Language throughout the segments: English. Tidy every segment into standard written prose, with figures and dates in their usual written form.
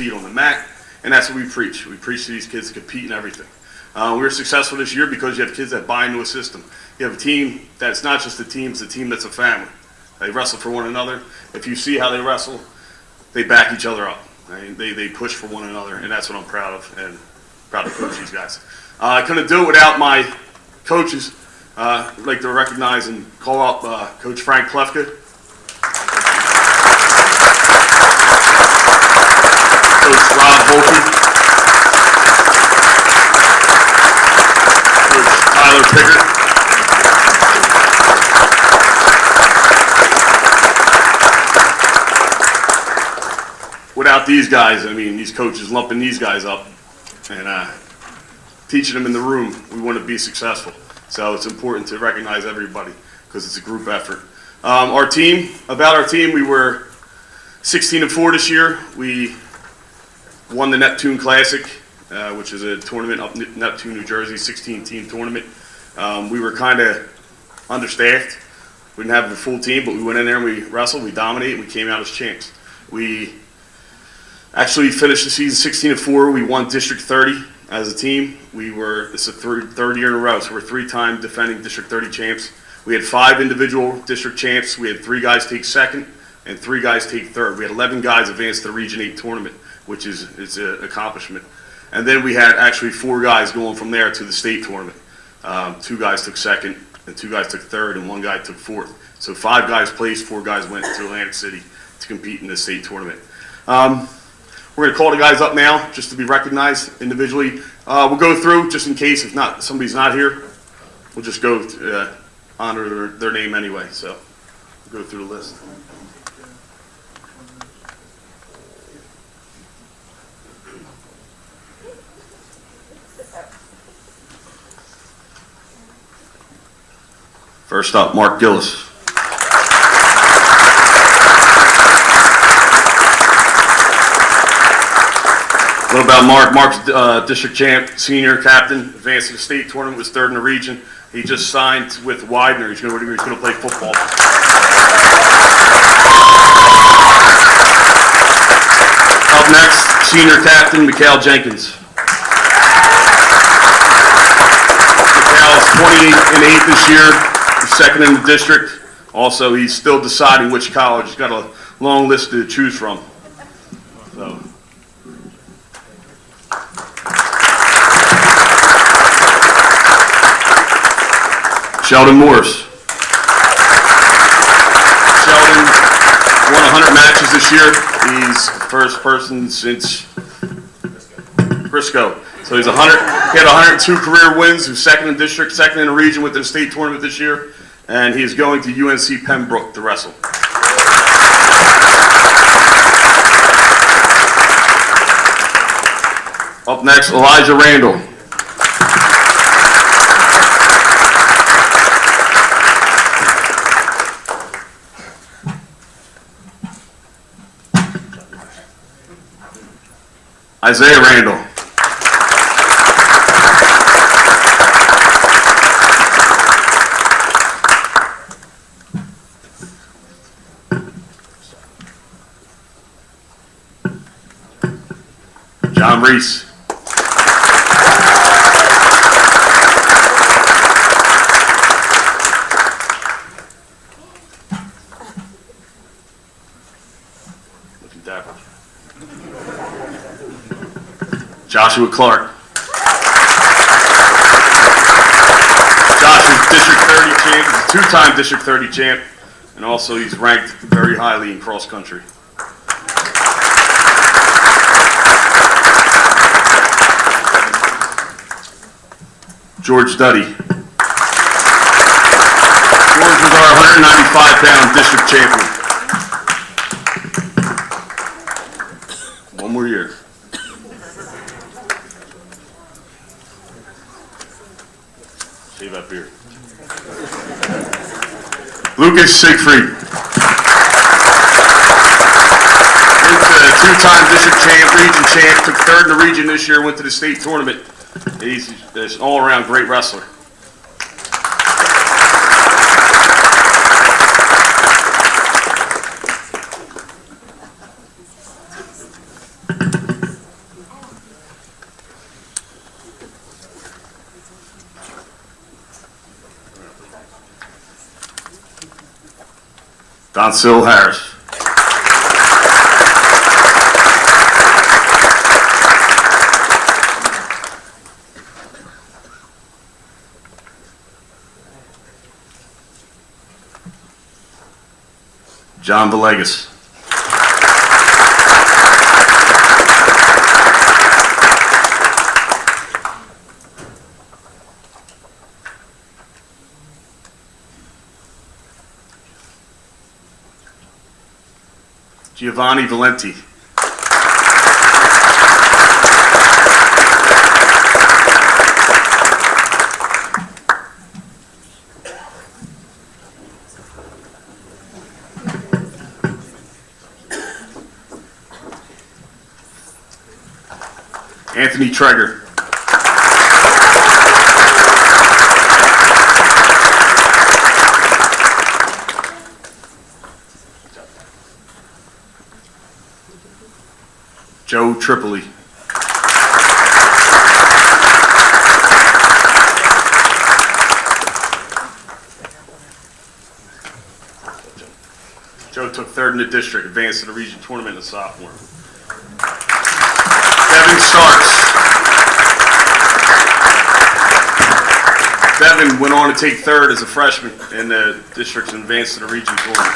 feet on the mat, and that's what we preach. We preach to these kids to compete in everything. We were successful this year because you have kids that buy into a system. You have a team that's not just a team, it's a team that's a family. They wrestle for one another. If you see how they wrestle, they back each other up. Right? They push for one another, and that's what I'm proud of, and proud to coach these guys. I couldn't do it without my coaches. I'd like to recognize and call up Coach Frank Plefka, Coach Rob Volke, Coach Tyler Pickett, without these guys, I mean, these coaches lumping these guys up and teaching them in the room, we wouldn't be successful. So it's important to recognize everybody because it's a group effort. Our team, we were 16-4 this year. We won the Neptune Classic, which is a tournament up in Neptune, New Jersey, 16-team tournament. We were kind of understaffed. We didn't have a full team, but we went in there and we wrestled, we dominated, and we came out as champs. We actually finished the season 16-4. We won District 30 as a team. It's the third year in a row, so we're 3-time defending District 30 champs. We had 5 individual district champs. We had 3 guys take second and 3 guys take third. We had 11 guys advance to the Region 8 tournament, which is an accomplishment. And then we had actually 4 guys going from there to the state tournament. 2 guys took second and 2 guys took third and 1 guy took fourth. So 5 guys placed, 4 guys went to Atlantic City to compete in the state tournament. We're going to call the guys up now just to be recognized individually. We'll go through just in case if not somebody's not here. We'll just go honor their name anyway. So we'll go through the list. First up, Mark Gillis. A little about Mark. Mark's district champ, senior captain, advanced to the state tournament, was 3rd in the region. He just signed with Widener. He's going to play football. Up next, senior captain, Mikhail Jenkins. Mikhail is 28-8 this year. He's 2nd in the district. Also, he's still deciding which college. He's got a long list to choose from. So. Sheldon Morris. Sheldon won 100 matches this year. He's the first person since Briscoe. So he had 102 career wins. He was 2nd in district, 2nd in the region with the state tournament this year. And he's going to UNC Pembroke to wrestle. Up next, Elijah Randall. Isaiah Randall. John Reese. Looking dapper. Joshua Clark. Josh is District 30 champ. He's a 2-time District 30 champ, and also he's ranked very highly in cross country. George Duddy. George was our 195-pound district champion. One more year. Save up here. Lucas Siegfried. He's a 2-time district champ, region champ, took 3rd in the region this year, went to the state tournament. He's an all-around great wrestler. Doncil Harris. John Villegas. Giovanni Valenti. Anthony Treger. Joe Tripoli. Joe took third in the district, advanced to the region tournament as a sophomore. Devin Starks. Devin went on to take third as a freshman in the district and advanced to the region tournament.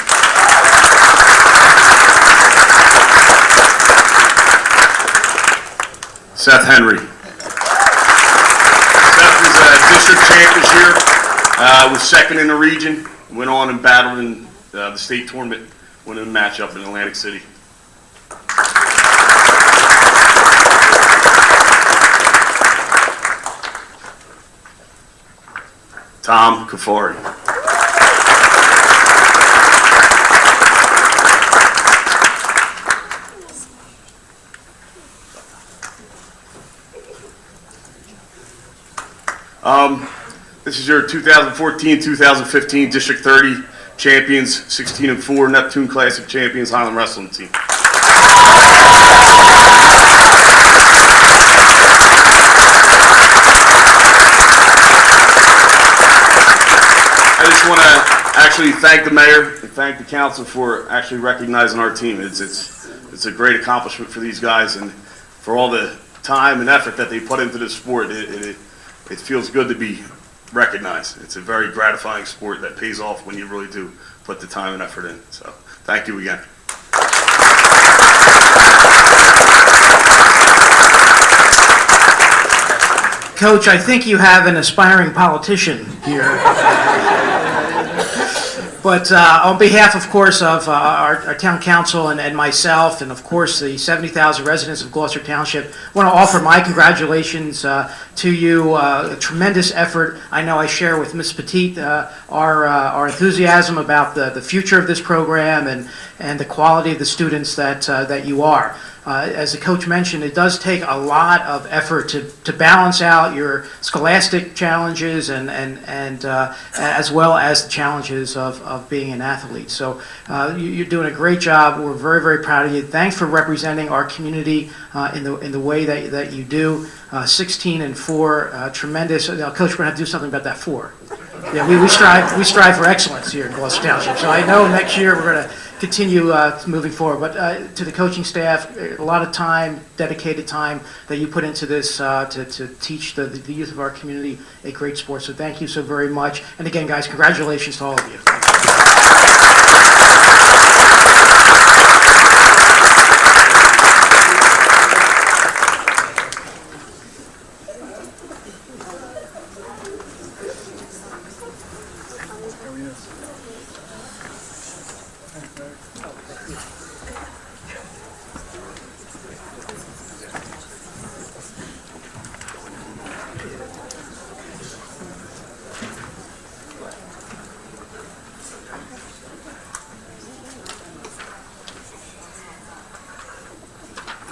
Seth Henry. Seth was a district champ this year, was second in the region, went on and battled in the state tournament, winning a matchup in Atlantic City. Tom Kafari. This is your 2014-2015 District 30 champions, 16-4 Neptune Classic champions, Highland Wrestling team. I just want to actually thank the mayor and thank the council for actually recognizing our team. It's a great accomplishment for these guys and for all the time and effort that they put into the sport. It feels good to be recognized. It's a very gratifying sport that pays off when you really do put the time and effort in. So thank you again. Coach, I think you have an aspiring politician here. But on behalf, of course, of our town council and myself, and of course the 70,000 residents of Gloucester Township, I want to offer my congratulations to you. A tremendous effort. I know I share with Ms. Petit our enthusiasm about the future of this program and the quality of the students that you are. As the coach mentioned, it does take a lot of effort to balance out your scholastic challenges and as well as the challenges of being an athlete. So you're doing a great job. We're very, very proud of you. Thanks for representing our community in the way that you do. 16-4, tremendous. Coach, we're going to have to do something about that 4. Yeah, we strive for excellence here in Gloucester Township. So I know next year we're going to continue moving forward. But to the coaching staff, a lot of time, dedicated time that you put into this to teach the youth of our community a great sport. So thank you so very much. And again, guys, congratulations to all of you.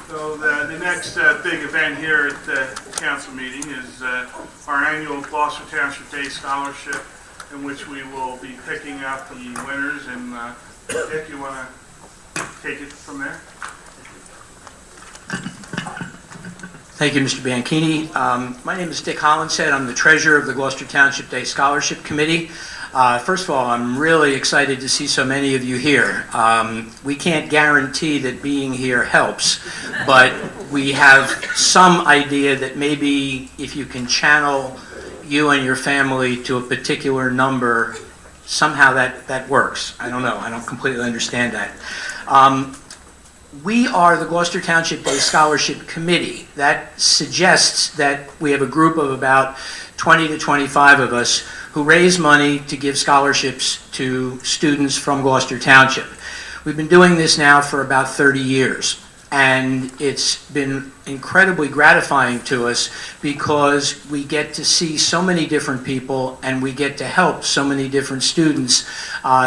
So the next big event here at the council meeting is our annual Gloucester Township Day Scholarship, in which we will be picking out the winners. And Dick, you want to take it from there? Thank you, Mr. Bianchini. My name is Dick Hollinshead. I'm the treasurer of the Gloucester Township Day Scholarship Committee. First of all, I'm really excited to see so many of you here. We can't guarantee that being here helps, but we have some idea that maybe if you can channel you and your family to a particular number, somehow that works. I don't know. I don't completely understand that. We are the Gloucester Township Day Scholarship Committee. That suggests that we have a group of about 20 to 25 of us who raise money to give scholarships to students from Gloucester Township. We've been doing this now for about 30 years, and it's been incredibly gratifying to us because we get to see so many different people and we get to help so many different students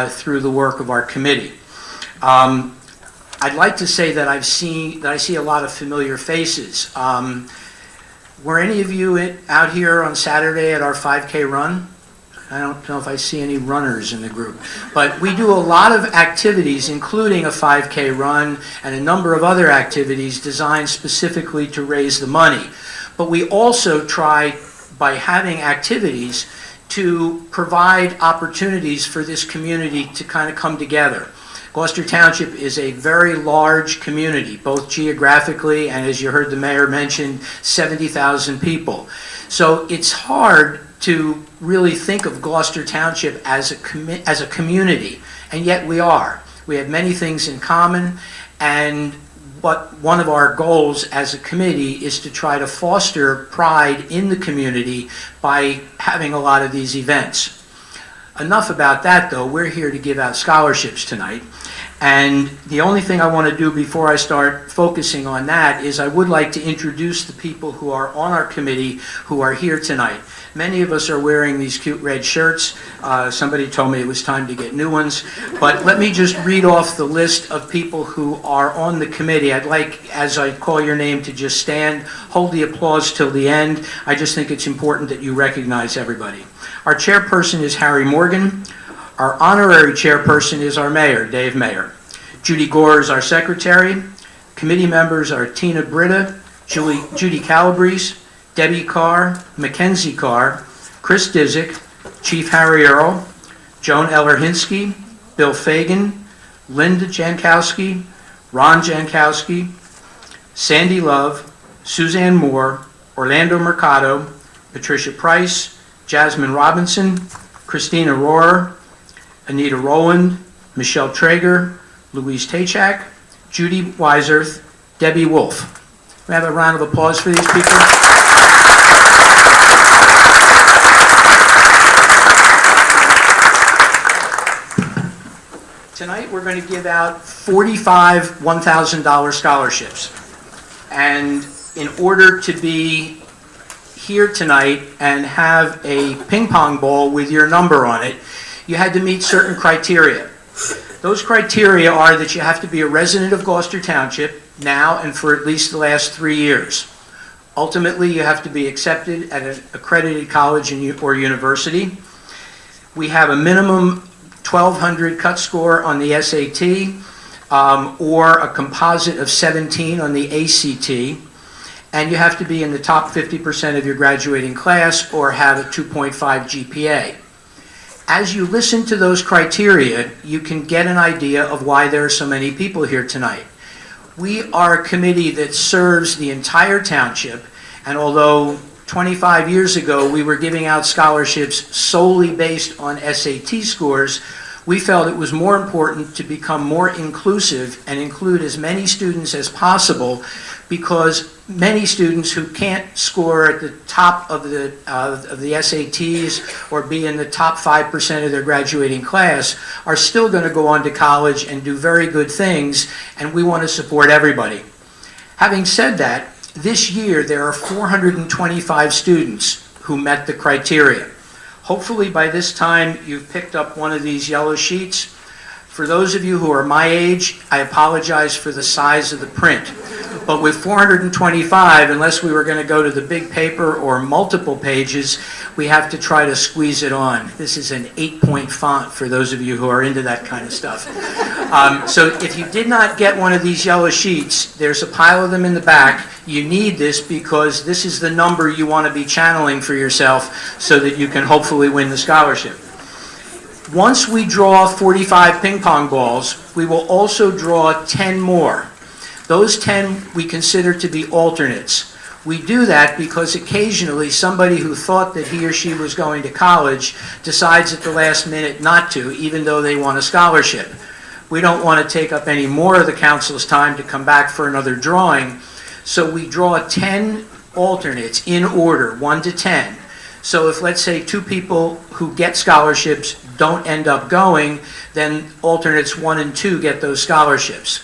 through the work of our committee. I'd like to say that I see a lot of familiar faces. Were any of you out here on Saturday at our 5K run? I don't know if I see any runners in the group, but we do a lot of activities, including a 5K run and a number of other activities designed specifically to raise the money. But we also try, by having activities, to provide opportunities for this community to kind of come together. Gloucester Township is a very large community, both geographically and, as you heard the mayor mention, 70,000 people. So it's hard to really think of Gloucester Township as a community, and yet we are. We have many things in common, and one of our goals as a committee is to try to foster pride in the community by having a lot of these events. Enough about that, though. We're here to give out scholarships tonight. And the only thing I want to do before I start focusing on that is I would like to introduce the people who are on our committee who are here tonight. Many of us are wearing these cute red shirts. Somebody told me it was time to get new ones. But let me just read off the list of people who are on the committee. I'd like, as I call your name, to just stand, hold the applause till the end. I just think it's important that you recognize everybody. Our chairperson is Harry Morgan. Our honorary chairperson is our mayor, Dave Mayer. Judy Gore is our secretary. Committee members are Tina Britta, Judy Calabrese, Debbie Carr, Mackenzie Carr, Chris Disick, Chief Harry Earl, Joan Eller-Hinsky, Bill Fagan, Linda Jankowski, Ron Jankowski, Sandy Love, Suzanne Moore, Orlando Mercado, Patricia Price, Jasmine Robinson, Christina Rohrer, Anita Rowland, Michelle Traeger, Louise Tachak, Judy Weiserth, Debbie Wolf. We have a round of applause for these people. Tonight we're going to give out 45 $1,000 scholarships. And in order to be here tonight and have a ping pong ball with your number on it, you had to meet certain criteria. Those criteria are that you have to be a resident of Gloucester Township now and for at least the last 3 years. Ultimately, you have to be accepted at an accredited college or university. We have a minimum 1,200 cut score on the SAT or a composite of 17 on the ACT. And you have to be in the top 50% of your graduating class or have a 2.5 GPA. As you listen to those criteria, you can get an idea of why there are so many people here tonight. We are a committee that serves the entire township, and although 25 years ago we were giving out scholarships solely based on SAT scores, we felt it was more important to become more inclusive and include as many students as possible, because many students who can't score at the top of the SATs or be in the top 5% of their graduating class are still going to go on to college and do very good things, and we want to support everybody. Having said that, this year there are 425 students who met the criteria. Hopefully by this time you've picked up one of these yellow sheets. For those of you who are my age, I apologize for the size of the print. But with 425, unless we were going to go to the big paper or multiple pages, we have to try to squeeze it on. This is an 8-point font for those of you who are into that kind of stuff. So if you did not get one of these yellow sheets, there's a pile of them in the back. You need this because this is the number you want to be channeling for yourself so that you can hopefully win the scholarship. Once we draw 45 ping pong balls, we will also draw 10 more. Those 10 we consider to be alternates. We do that because occasionally somebody who thought that he or she was going to college decides at the last minute not to, even though they want a scholarship. We don't want to take up any more of the council's time to come back for another drawing, so we draw 10 alternates in order, 1 to 10. So if, let's say, 2 people who get scholarships don't end up going, then alternates 1 and 2 get those scholarships.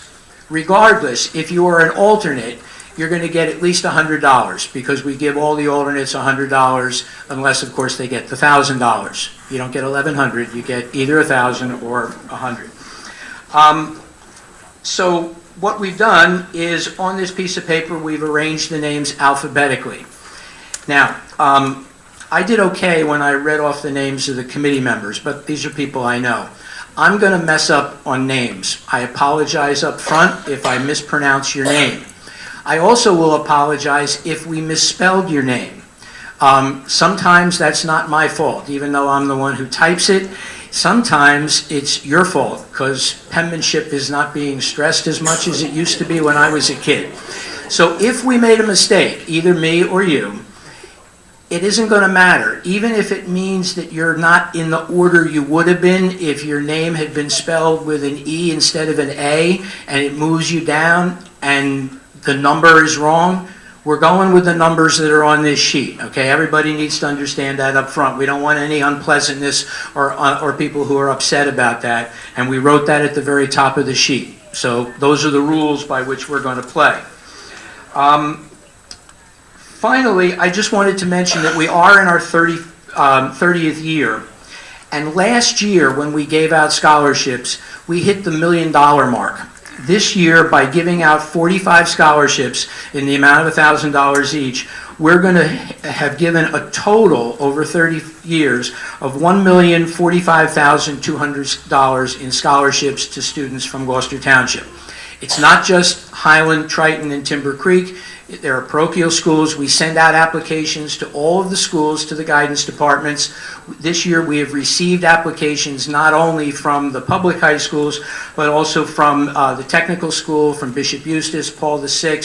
Regardless, if you are an alternate, you're going to get at least $100 because we give all the alternates $100 unless, of course, they get the $1,000. You don't get $1,100, you get either $1,000 or $100. So what we've done is on this piece of paper, we've arranged the names alphabetically. Now, I did okay when I read off the names of the committee members, but these are people I know. I'm going to mess up on names. I apologize up front if I mispronounce your name. I also will apologize if we misspelled your name. Sometimes that's not my fault, even though I'm the one who types it. Sometimes it's your fault because penmanship is not being stressed as much as it used to be when I was a kid. So if we made a mistake, either me or you, it isn't going to matter, even if it means that you're not in the order you would have been if your name had been spelled with an E instead of an A, and it moves you down and the number is wrong. We're going with the numbers that are on this sheet, okay? Everybody needs to understand that up front. We don't want any unpleasantness or people who are upset about that, and we wrote that at the very top of the sheet. So those are the rules by which we're going to play. Finally, I just wanted to mention that we are in our 30th year, and last year when we gave out scholarships, we hit the $1 million mark. This year, by giving out 45 scholarships in the amount of $1,000 each, we're going to have given a total over 30 years of $1,045,200 in scholarships to students from Gloucester Township. It's not just Highland, Triton, and Timber Creek. There are parochial schools. We send out applications to all of the schools, to the guidance departments. This year we have received applications not only from the public high schools, but also from the technical school, from Bishop Eustace, Paul VI,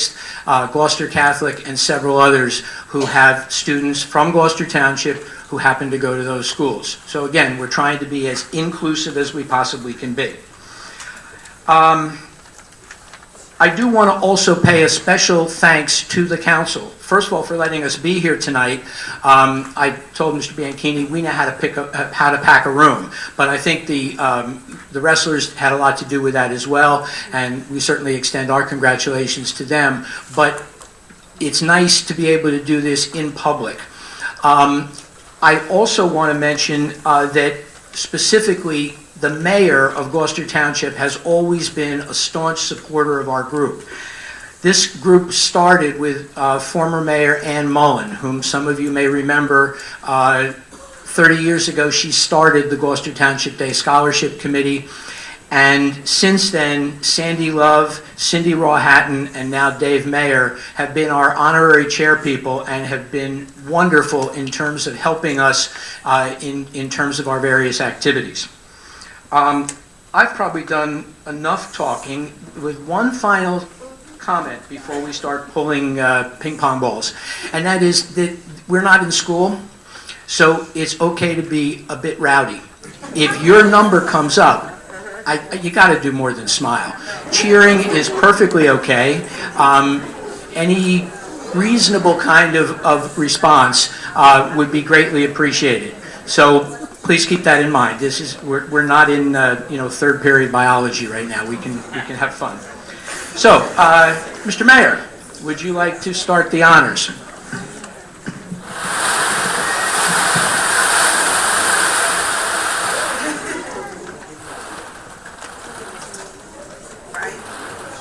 Gloucester Catholic, and several others who have students from Gloucester Township who happen to go to those schools. So again, we're trying to be as inclusive as we possibly can be. I do want to also pay a special thanks to the council. First of all, for letting us be here tonight. I told Mr. Bianchini we know how to pack a room, but I think the wrestlers had a lot to do with that as well, and we certainly extend our congratulations to them. But it's nice to be able to do this in public. I also want to mention that specifically, the mayor of Gloucester Township has always been a staunch supporter of our group. This group started with former Mayor Ann Mullen, whom some of you may remember. 30 years ago, she started the Gloucester Township Day Scholarship Committee. And since then, Sandy Love, Cindy Rawhatton, and now Dave Mayer have been our honorary chair people and have been wonderful in terms of helping us in terms of our various activities. I've probably done enough talking with one final comment before we start pulling ping pong balls, and that is that we're not in school, so it's okay to be a bit rowdy. If your number comes up, you got to do more than smile. Cheering is perfectly okay. Any reasonable kind of response would be greatly appreciated. So please keep that in mind. We're not in third period biology right now. We can have fun. So, Mr. Mayor, would you like to start the honors?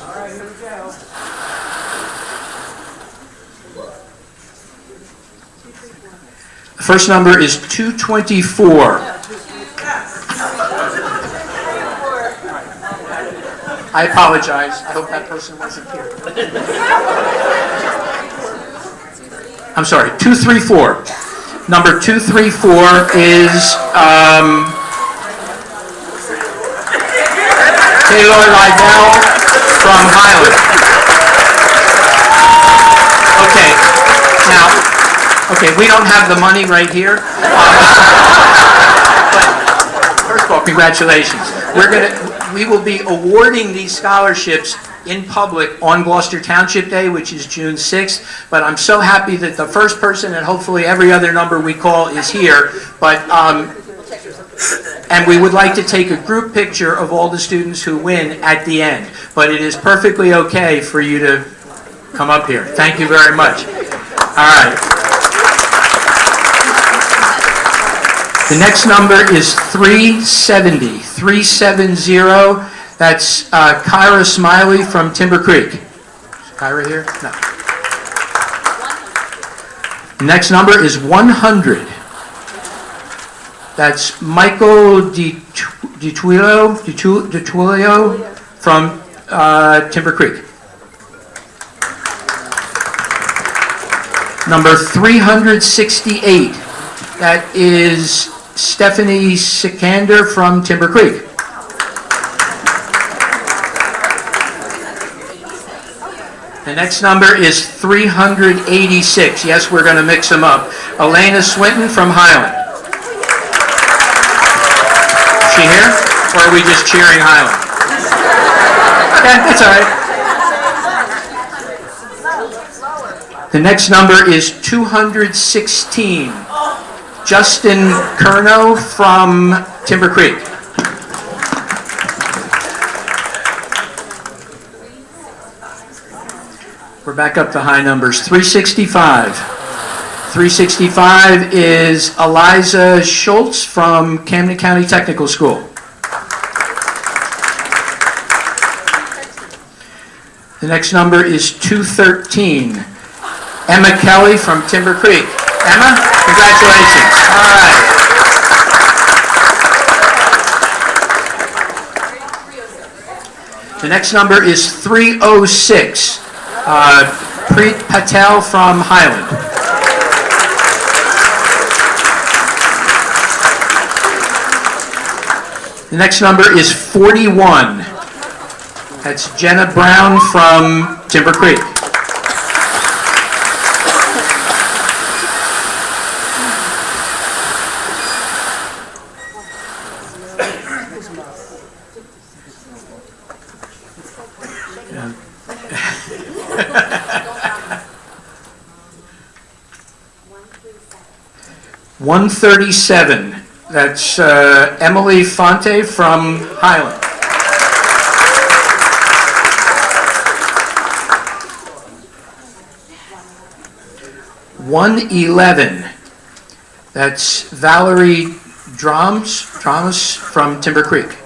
All right, here we go. The first number is 224. I apologize. I hope that person wasn't here. I'm sorry, 234. Number 234 is Taylor Lydell from Highland. Okay, now, okay, we don't have the money right here. But first of all, congratulations. We will be awarding these scholarships in public on Gloucester Township Day, which is June 6th. But I'm so happy that the first person and hopefully every other number we call is here. But and we would like to take a group picture of all the students who win at the end. But it is perfectly okay for you to come up here. Thank you very much. All right. The next number is 370. 370. That's Kyra Smiley from Timber Creek. Is Kyra here? No. The next number is 100. That's Michael DiTullio from Timber Creek. Number 368. That is Stephanie Sikander from Timber Creek. The next number is 386. Yes, we're going to mix them up. Elena Swinton from Highland. Is she here? Or are we just cheering Highland? Okay, that's all right. The next number is 216. Justin Kerno from Timber Creek. We're back up to high numbers. 365. 365 is Eliza Schultz from Camden County Technical School. The next number is 213. Emma Kelly from Timber Creek. Emma, congratulations. All right. The next number is 306. Preet Patel from Highland. The next number is 41. That's Jenna Brown from Timber Creek. $137. That's Emily Fonte from Highland. $111. That's Valerie Dramas from Timber Creek.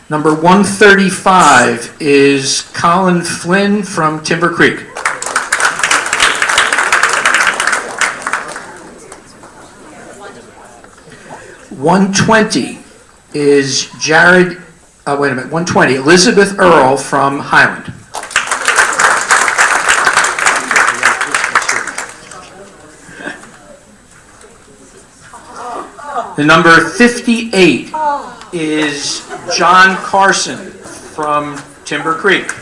Number 135 is Colin Flynn from Timber Creek. $120 is Jared, wait a minute, 120, Elizabeth Earl from Highland. The number 58 is John Carson from Timber Creek.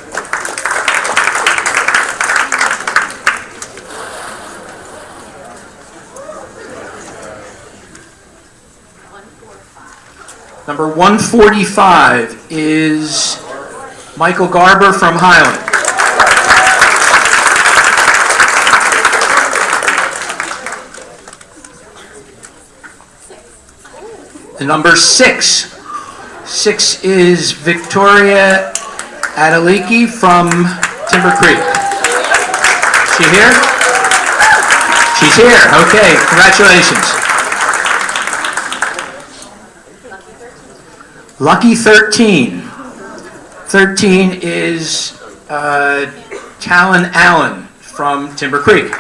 Number 145 is Michael Garber from Highland. The number 6 is Victoria Adeliki from Timber Creek. She here? She's here. Okay, congratulations. Lucky 13. 13 is Talon Allen from Timber Creek.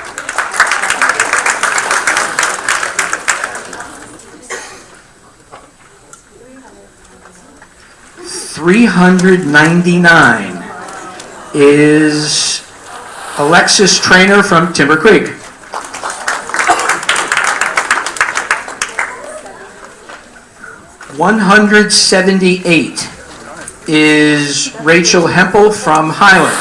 $399 is Alexis Trainer from Timber Creek. 178 is Rachel Hempel from Highland.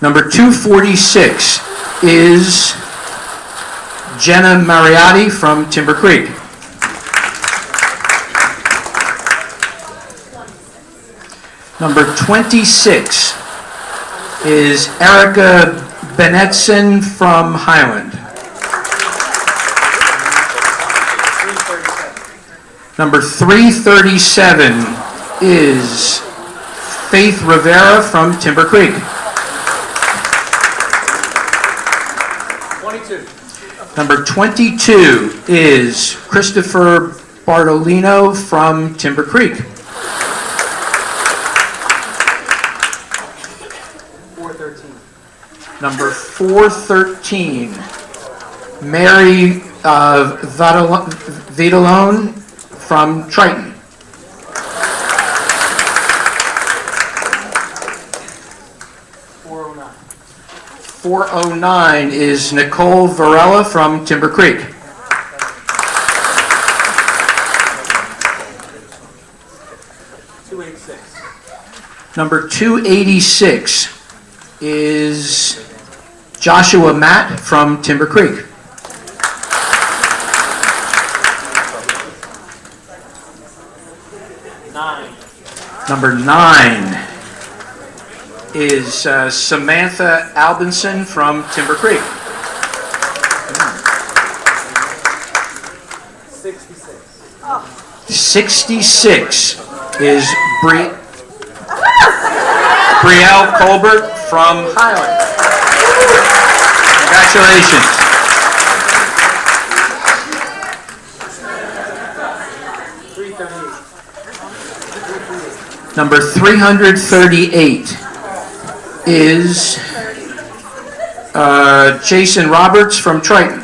Number 246 is Jenna Mariotti from Timber Creek. Number 26 is Erica Benetson from Highland. Number 337 is Faith Rivera from Timber Creek. 22. Number 22 is Christopher Bartolino from Timber Creek. 413. Number 413, Mary Vidalone from Triton. 409. 409 is Nicole Varela from Timber Creek. 286. Number 286 is Joshua Matt from Timber Creek. 9. Number 9 is Samantha Albinson from Timber Creek. 66. 66 is Brielle Colbert from Highland. Congratulations. Number 338 is Jason Roberts from Triton.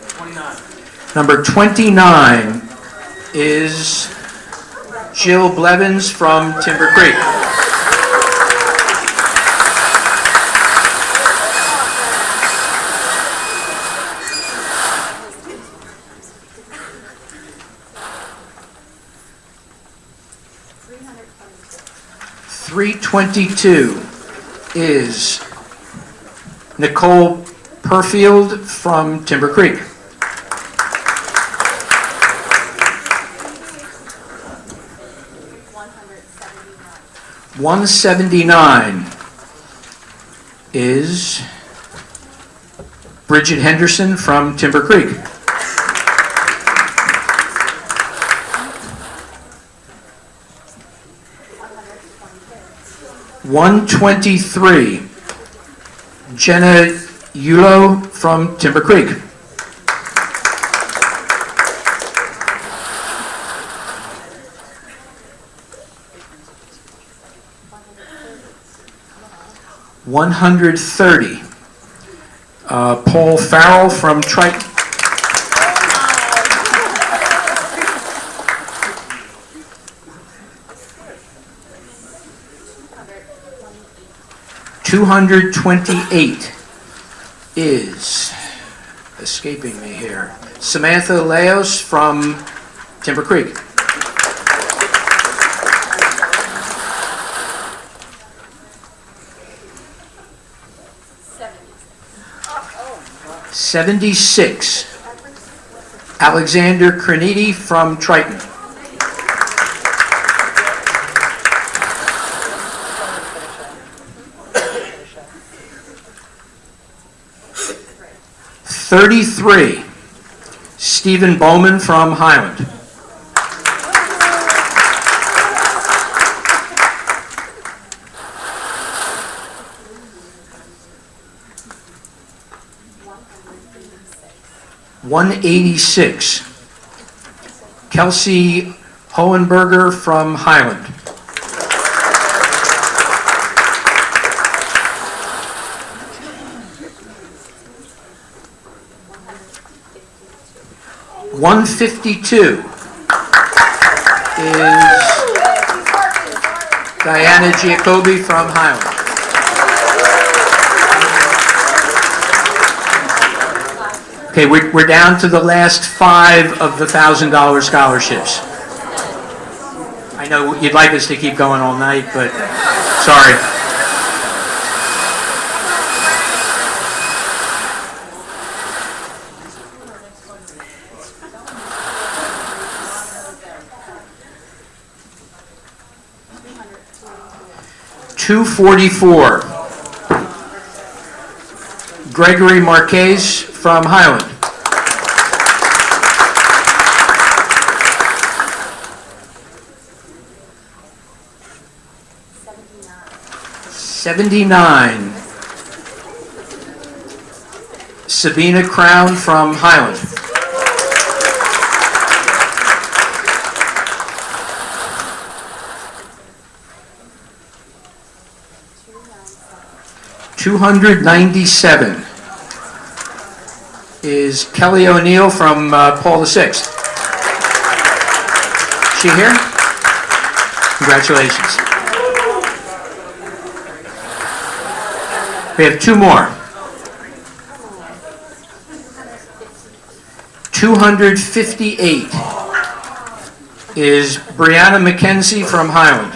29. Number 29 is Jill Blevins from Timber Creek. 322 is Nicole Perfield from Timber Creek. 179 is Bridget Henderson from Timber Creek. 123, Jenna Yulo from Timber Creek. 130, Paul Farrell from Triton. 228 is, escaping me here, Samantha Leos from Timber Creek. 76, Alexander Creniti from Triton. 33, Stephen Bowman from Highland. 186, Kelsey Hohenberger from Highland. 150. 152 is Diana Giacobbe from Highland. Okay, we're down to the last 5 of the $1,000 scholarships. I know you'd like us to keep going all night, but sorry. $244. Gregory Marquez from Highland. $79. Sabina Crown from Highland. $297 is Kelly O'Neill from Paul VI. She here? Congratulations. We have 2 more. $258 is Brianna McKenzie from Highland.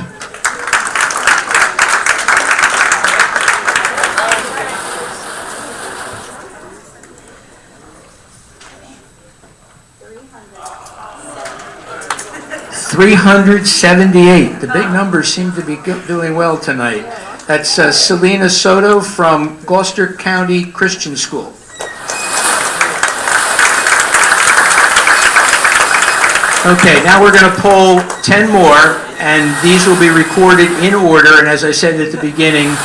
$378. The big numbers seem to be doing well tonight. That's Selena Soto from Gloucester County Christian School. Okay, now we're going to pull 10 more, and these will be recorded in order. And as I said at the beginning,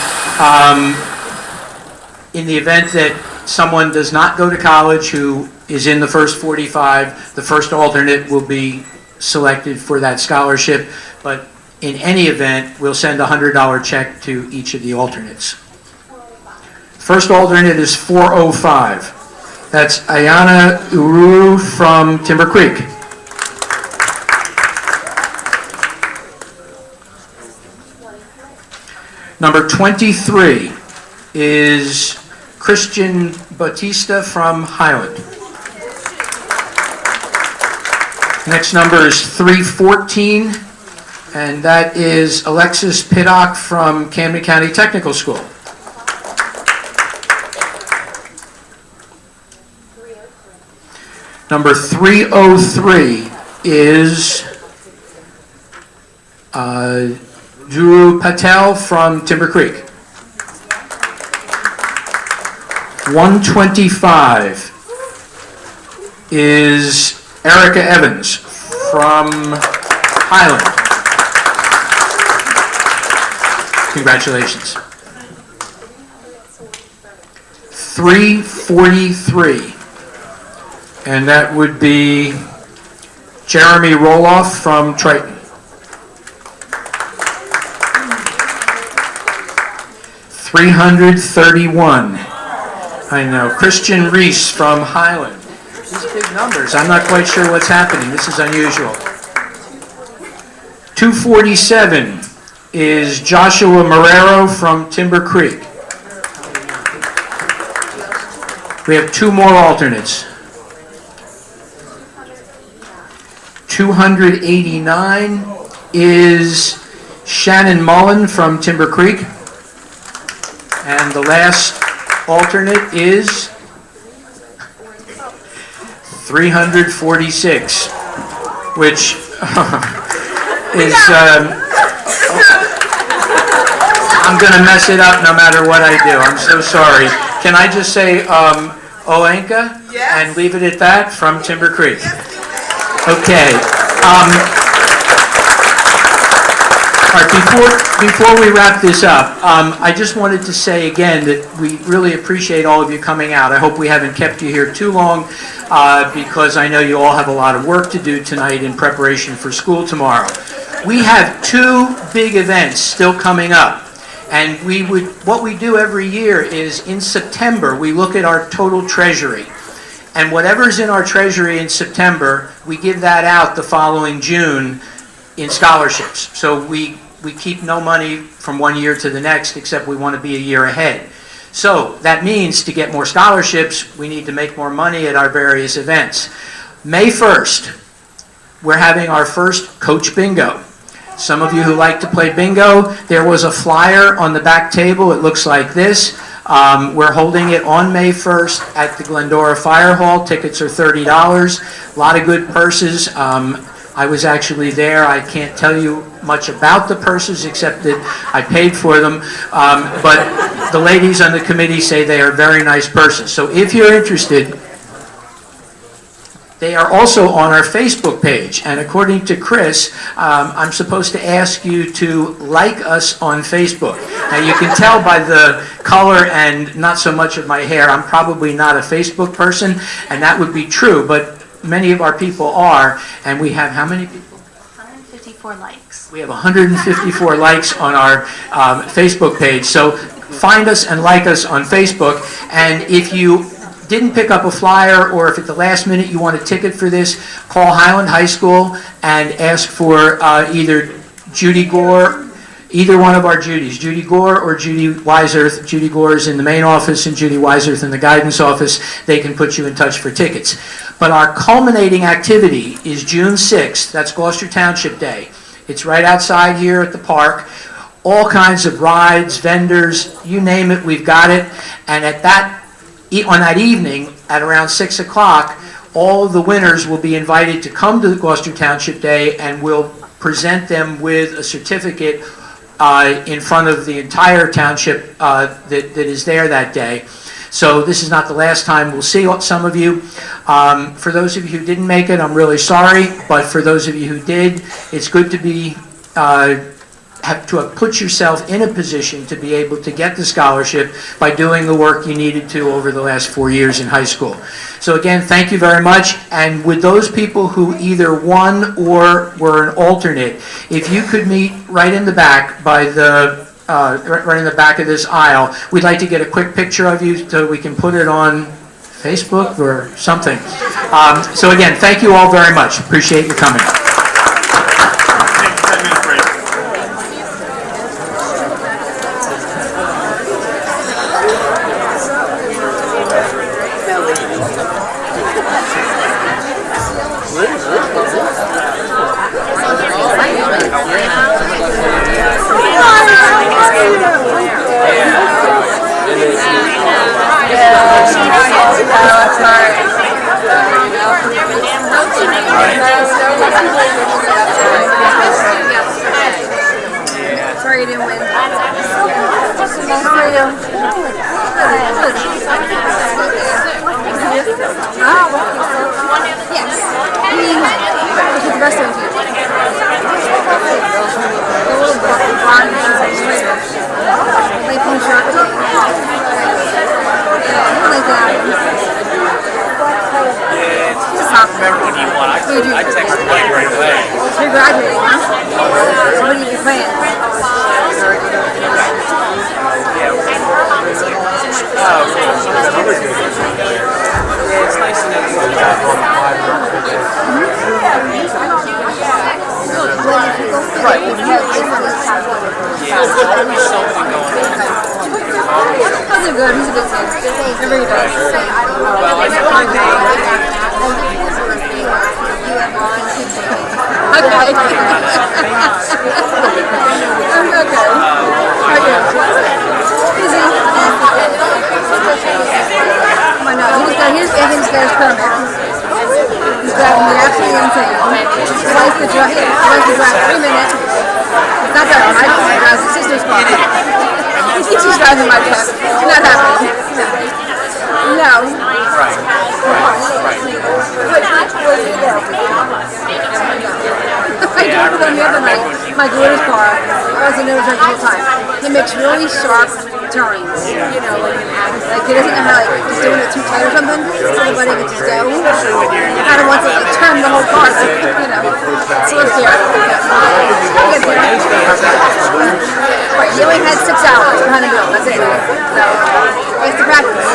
in the event that someone does not go to college who is in the first 45, the first alternate will be selected for that scholarship, but in any event, we'll send a $100 check to each of the alternates. First alternate is 405. That's Ayana Uru from Timber Creek. Number 23 is Christian Bautista from Highland. Next number is 314, and that is Alexis Piddock from Camden County Technical School. Number 303 is Dhuru Patel from Timber Creek. 125 is Erica Evans from Highland. Congratulations. 343, and that would be Jeremy Roloff from Triton. 331, I know, Christian Reese from Highland. These big numbers, I'm not quite sure what's happening. This is unusual. 247 is Joshua Marrero from Timber Creek. We have 2 more alternates. 289 is Shannon Mullen from Timber Creek. And the last alternate is 346, which is, I'm going to mess it up no matter what I do. I'm so sorry. Can I just say Olenka? Yes. And leave it at that, from Timber Creek? Okay. All right, before we wrap this up, I just wanted to say again that we really appreciate all of you coming out. I hope we haven't kept you here too long, because I know you all have a lot of work to do tonight in preparation for school tomorrow. We have 2 big events still coming up, and what we do every year is in September we look at our total treasury. And whatever's in our treasury in September, we give that out the following June in scholarships. So we keep no money from one year to the next, except we want to be a year ahead. So that means to get more scholarships, we need to make more money at our various events. May 1st, we're having our first Coach Bingo. Some of you who like to play bingo, there was a flyer on the back table. It looks like this. We're holding it on May 1st at the Glendora Fire Hall. Tickets are $30. A lot of good purses. I was actually there. I can't tell you much about the purses except that I paid for them. But the ladies on the committee say they are very nice purses. So if you're interested, they are also on our Facebook page. And according to Chris, I'm supposed to ask you to like us on Facebook. Now you can tell by the color and not so much of my hair, I'm probably not a Facebook person, and that would be true, but many of our people are, and we have how many people? 154 likes. We have 154 likes on our Facebook page. So find us and like us on Facebook. And if you didn't pick up a flyer, or if at the last minute you want a ticket for this, call Highland High School and ask for either Judy Gore, either one of our Judys, Judy Gore or Judy Weiserth. Judy Gore is in the main office and Judy Weiserth in the guidance office. They can put you in touch for tickets. But our culminating activity is June 6th. That's Gloucester Township Day. It's right outside here at the park. All kinds of rides, vendors, you name it, we've got it. And on that evening, at around 6 o'clock, all of the winners will be invited to come to the Gloucester Township Day, and we'll present them with a certificate in front of the entire township that is there that day. So this is not the last time we'll see some of you. For those of you who didn't make it, I'm really sorry, but for those of you who did, it's good to be have put yourself in a position to be able to get the scholarship by doing the work you needed to over the last 4 years in high school. So again, thank you very much. And with those people who either won or were an alternate, if you could meet right in the back by the right in the back of this aisle, we'd like to get a quick picture of you so we can put it on Facebook or something. So again, thank you all very much. Appreciate you coming. Sorry you didn't win. Yes. I mean, look at the rest of them. The little blonde they play shark tank. Yeah, I don't like that. I remember when you won. I texted Mike right away. You're graduating, huh? What are you playing? It's nice to know right. Those are good. He's a good kid. Never he does. Well, I know my name. Okay. Busy. Come on now. Here's Evan's guy's permit. He's driving me absolutely insane. His wife could drive 3 minutes. It's not driving my car. He drives his sister's car. He thinks he's driving my truck. It's not happening. No. Right. I drove with him the other night, my daughter's car. I was in there drinking the whole time. He makes really sharp turns, you know, like he doesn't know how, like, he's doing it too tight or something, so everybody can just go. He kind of wants to, like, turn the whole car, so, you know, so let's do it. I'll get there. Right, he only had 6 hours behind the wheel, that's it. So, he has to practice.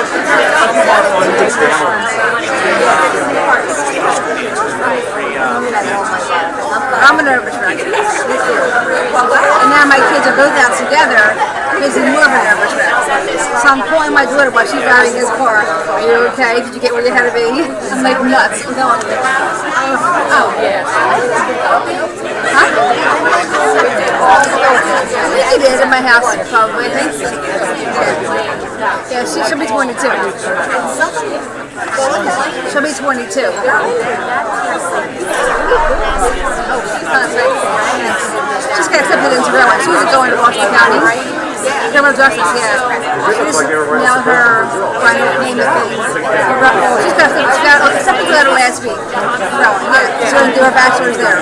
kids are both out together, gives him more of a nervous wreck. So I'm calling my daughter while she's driving his car. Are you okay? Did you get where you had to be? I'm like nuts. Oh, yeah. Huh? I think he did in my house, probably. I think. Yeah, she'll be 22. She'll be 22. She's got accepted into Rowan. She was going to Gloucester County. Criminal justice, yeah. Now her final payment thing. She's got accepted letter last week. Rowan, yeah. She's going to do her bachelor's there.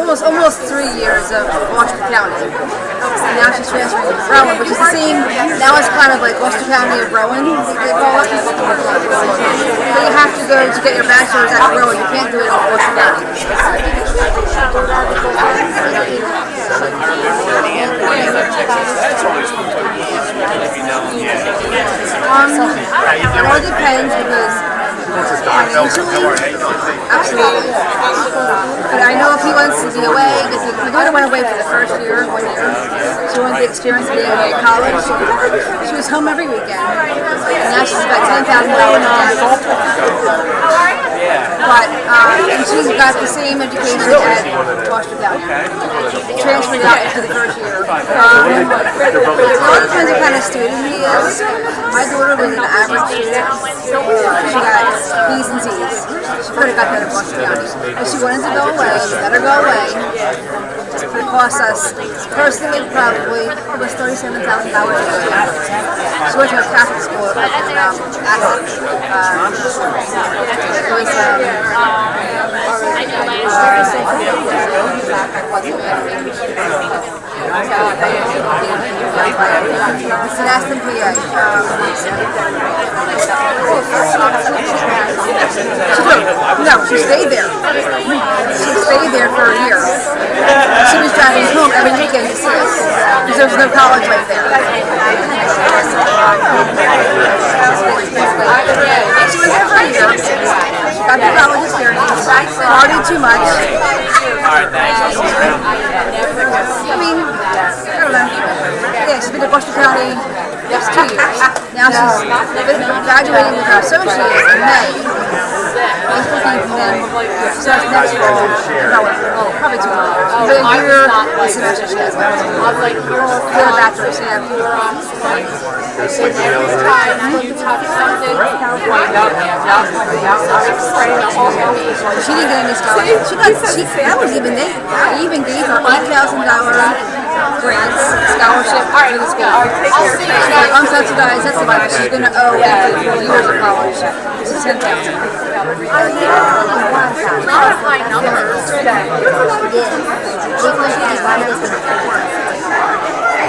Almost 3 years of Gloucester County. Now she's transferring to Rowan, which is the same. Now it's kind of like Gloucester County of Rowan, they call it. But you have to go to get your bachelor's at Rowan. You can't do it in Gloucester County. It all depends because absolutely. But I know if he wants to be away, because my daughter went away for the first year, 1 year. She wanted the experience of being away at college. She was home every weekend. And now she's got $10,000 in debt. But and she's got the same education at Gloucester County. Transferred out after the first year. It all depends what kind of student he is. My daughter was an average student. She got B's and C's. She could have got that at Gloucester County. If she wanted to go away, let her go away. It would cost us, personally, probably, it was $37,000 a year. She went to a Catholic school up in Acton. It was, it's an Aston PA. No, she stayed there. She stayed there for a year. She was driving home every weekend to see us because there was no college right there. She was there for a year. She got the college experience. Partied too much. I mean, I don't know. Yeah, she's been to Gloucester County 2 years. Now she's graduating with her associates in May. And then she starts next fall, probably 2 more years. But a year, the semester she has left. For a bachelor's, yeah. She didn't get any scholarship. I even gave her $8,000 grants, scholarship for the school. She's like unsubsidized, that's about it. She's going to owe after 4 years of college. This is $10,000.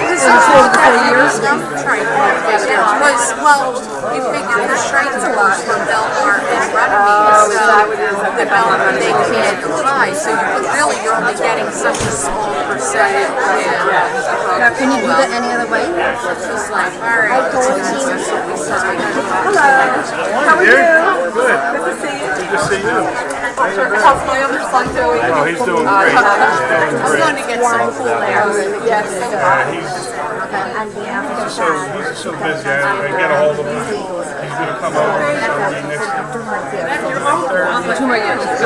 This is for the 4 years. Well, you figure the trains a lot from Belmar and Runnymede, so the Belmar they can't apply. So you're only getting such a small percentage. Now, can you do that any other way? It's like, all right. Hello. How are you? Good. Good to see you. Good to see you. How's my other son doing? Oh, he's doing great. He's doing I'm great. going to get some cool air. Yes. He's so busy. I get a hold of him. He's going to come over and show me next time. 2 more years. Oh,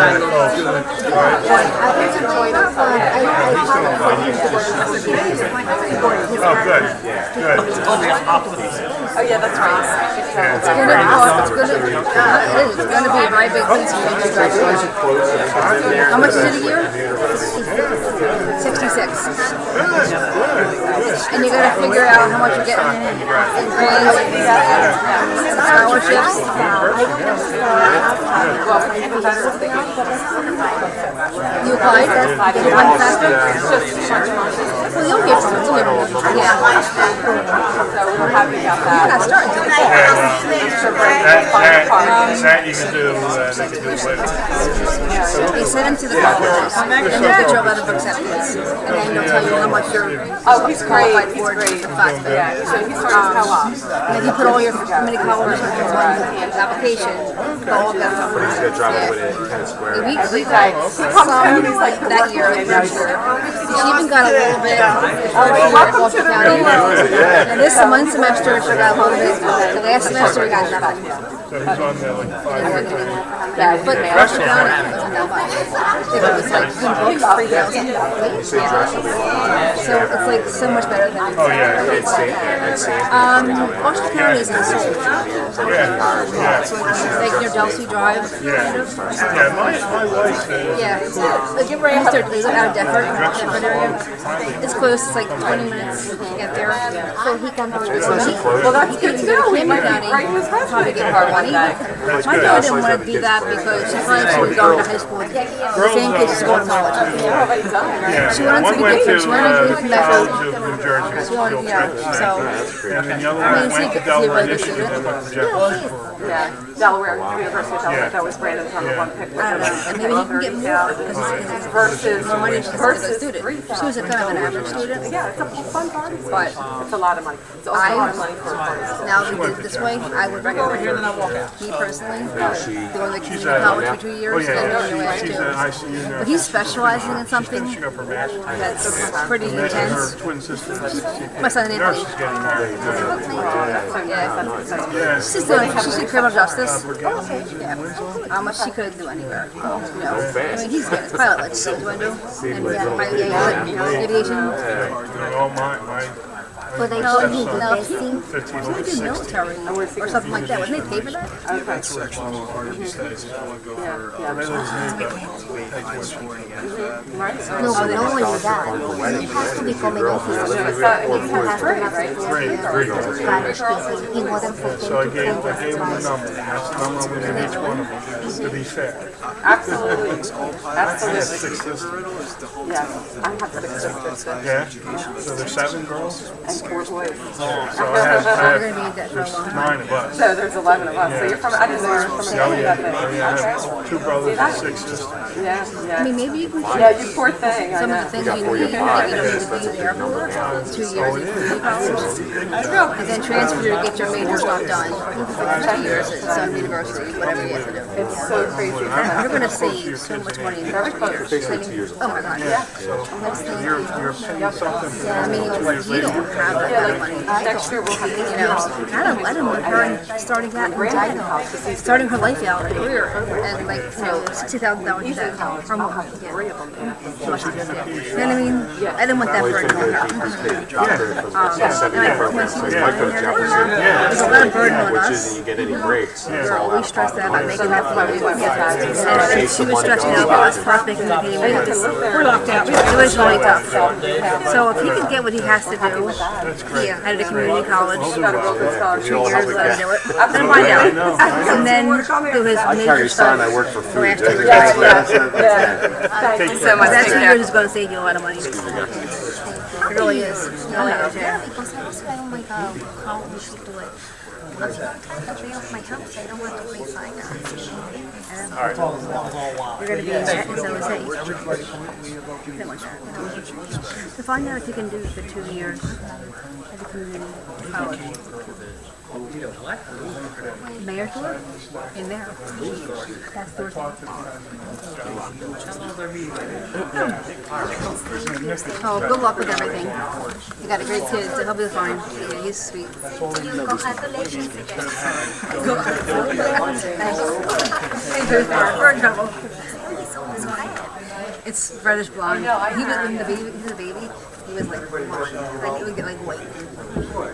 good. All right. He's doing fine. Oh, good. Good. Oh yeah, that's right. It's going to be a very big thing for you guys. How much is it a year? 66. And you got to figure out how much you're getting in grants, scholarships. You applied? Did you apply faster? Well, you'll hear from it. Yeah. You gotta start until the fall. That you can do, they can do later. They send him to the colleges, and they'll get you all other acceptance, and then they'll tell you how much you're qualified for the FAFSA. So he starts co-op. And if you put all your, how many colors on your application, they'll all get got drama with it, kind of square. We got some that year. She even got a little bit of Gloucester County. And this one semester she got a little bit. The last semester we got nothing. So he's on there like 5 years. But Gloucester County wasn't that much. It was like books, 3,000. So it's like so much better than. Oh yeah. Gloucester County is in the school. Yeah. Like near Delsey Drive. Yeah. Yeah. My wife is. Yeah. Like you're right after there's out of Deptford area. It's close. It's like 20 minutes to get there. So he comes to well, that's good to go to Camden County. Probably get hard money. My daughter didn't want to do that because she finds she was going to high school. The same kid she's going to college. Yeah. She wanted to be different. She wanted to be from that College of New Jersey. She wanted, yeah. So. And then the other one went to Delaware, Michigan, and went to Jefferson. Yeah, Delaware, University of Delaware, that was Brandon's number one pick. I don't know, and maybe he can get more because Versus more money she's a good student. She was a kind of an average student. Yeah, it's a fun party, But it's a lot of money. It's also a lot of money for parties. now we do it this way, I would recommend me personally doing the community college for 2 years and doing the last She's 2. an ICU But nurse. he's specializing in something Finishing up her master's. that's pretty Her intense. twin sister is a My son and nurse is Anthony. getting married. Yeah. She's in criminal justice. Yeah. How much she could do anywhere. You know. I mean, he's good. It's pilot legislature, do I do? And aviation. Oh my. But they told him, no, he did military or something like that. Wasn't they pay for that? No, but not only that, he has to become an officer. He has to have Spanish speaking in order for So I them to gave play him the number. That's the number I'm going to each one of them, to be fair. Absolutely. I have 6 sisters. Yes, I have 6 sisters. Yeah? So there's 7 girls? And 4 boys. So I We're have going to be that for a long time. 9 of us. So there's 11 of us. So you're from, I didn't know you were from a family that big. I have 2 brothers and 6 sisters. Yeah, I yeah. mean, maybe you can Yeah, you poor thing. I some of know. the things you need that you don't need to be there for 2 years in community college. And then transfer to get your major stuff done for 2 years at some university, whatever you have to do. It's so crazy. You're going to save so much money in the first year. Oh my God. Yeah. You're paying something. I mean, you don't have that kind of money. Next year we'll have You know, I don't want her starting that starting her life out, her career, and like, you know, $60,000 debt or more. Yeah. You know what I mean? I didn't want that burden on her. And I work when she was flying there. There's a lot of burden on us. You get any breaks. We're always stressed out about making that money. And she was stressed out about us not making the payment. We're locked out. It was really tough. So if he can get what he has to do, yeah, at a community college, 2 years, let him do it. Then find out. And then do his major stuff. I work for food. Thank you so much. That 2 years is going to save you a lot of money. It really is. It really is, yeah. Because I was like, oh my God, how we should do it. I pay off my house, I don't want to pay finance. You're going to be in debt, and so is he. Something like that. To find out if you can do the 2 years as a community college. Mayor tour? In there. That's the Oh, good luck with everything. You got a great kid, so he'll be fine. Yeah, he's sweet. Congratulations again. We're in trouble. It's reddish blonde. He was when the baby. He's a baby. He was like it would get like white.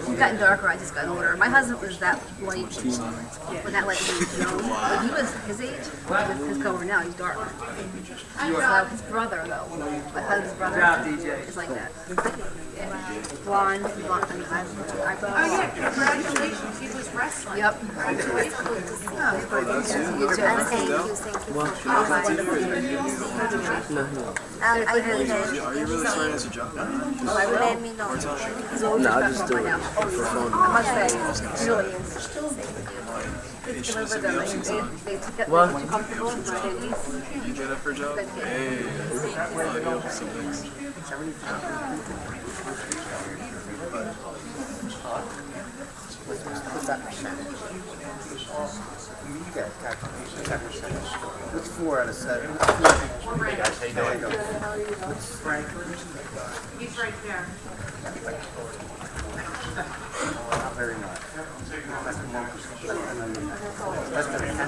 He's gotten darker. I just got older. My husband was that white, with that like but he was his age. His color now. He's dark. So his brother though, my husband's brother, is like that. Blonde, eyebrows. Oh yeah, congratulations. He was wrestling. Yep. Thank you I hate it. Let me know. He's always respectful by now. I must say, he really is. It's delivered them. They took it too comfortable. And You get it for a job? Hey. What's that percentage? You got a calculation. What's that percentage? What's 4 out of 7? Hey guys, how you doing? What's Frank? He's right there. Not very much. That's the 1%. That's the 10%.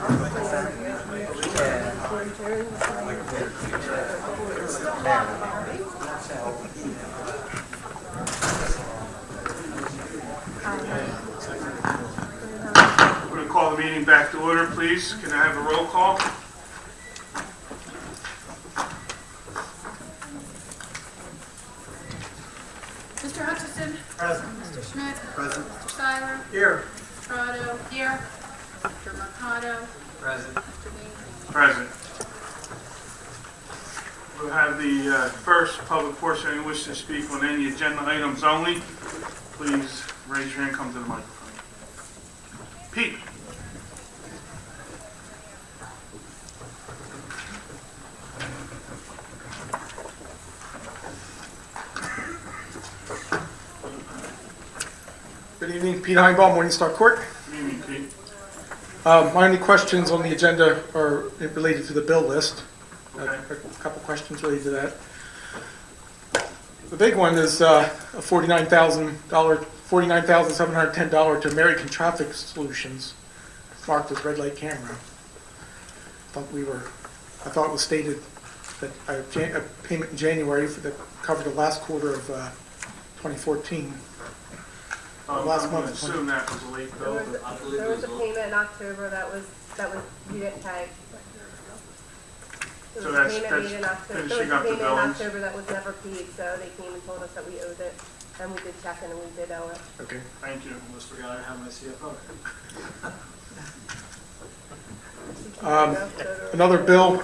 We're going to call the meeting back to order, please. Can I have a roll call? Mr. Hutchison? Present. Mr. Schmidt? Present. Mr. Seiler? Here. Mr. Prado? Here. Mr. Mercado? Present. Mr. Bean? Present. We'll have the first public portion. Anyone wish to speak on any agenda items only, please raise your hand, come to the microphone. Pete? Good evening, Pete Heinbaum, Morningstar Court. Good evening, Pete. My only questions on the agenda are related to the bill list. Okay. A couple questions related to that. The big one is a $49,710 to American Traffic Solutions, marked as red light camera. I thought it was stated that a payment in January that covered the last quarter of 2014. I'm Last going month. to assume that was a late bill. There was a payment in October that was, you didn't pay. There So was a that's payment made in October. There was finishing a up the payment in billings. October that was never paid, so they came and told us that we owed it, and we did check it, and we did owe it. Okay. Thank you. Almost forgot I have my CFO. Another bill,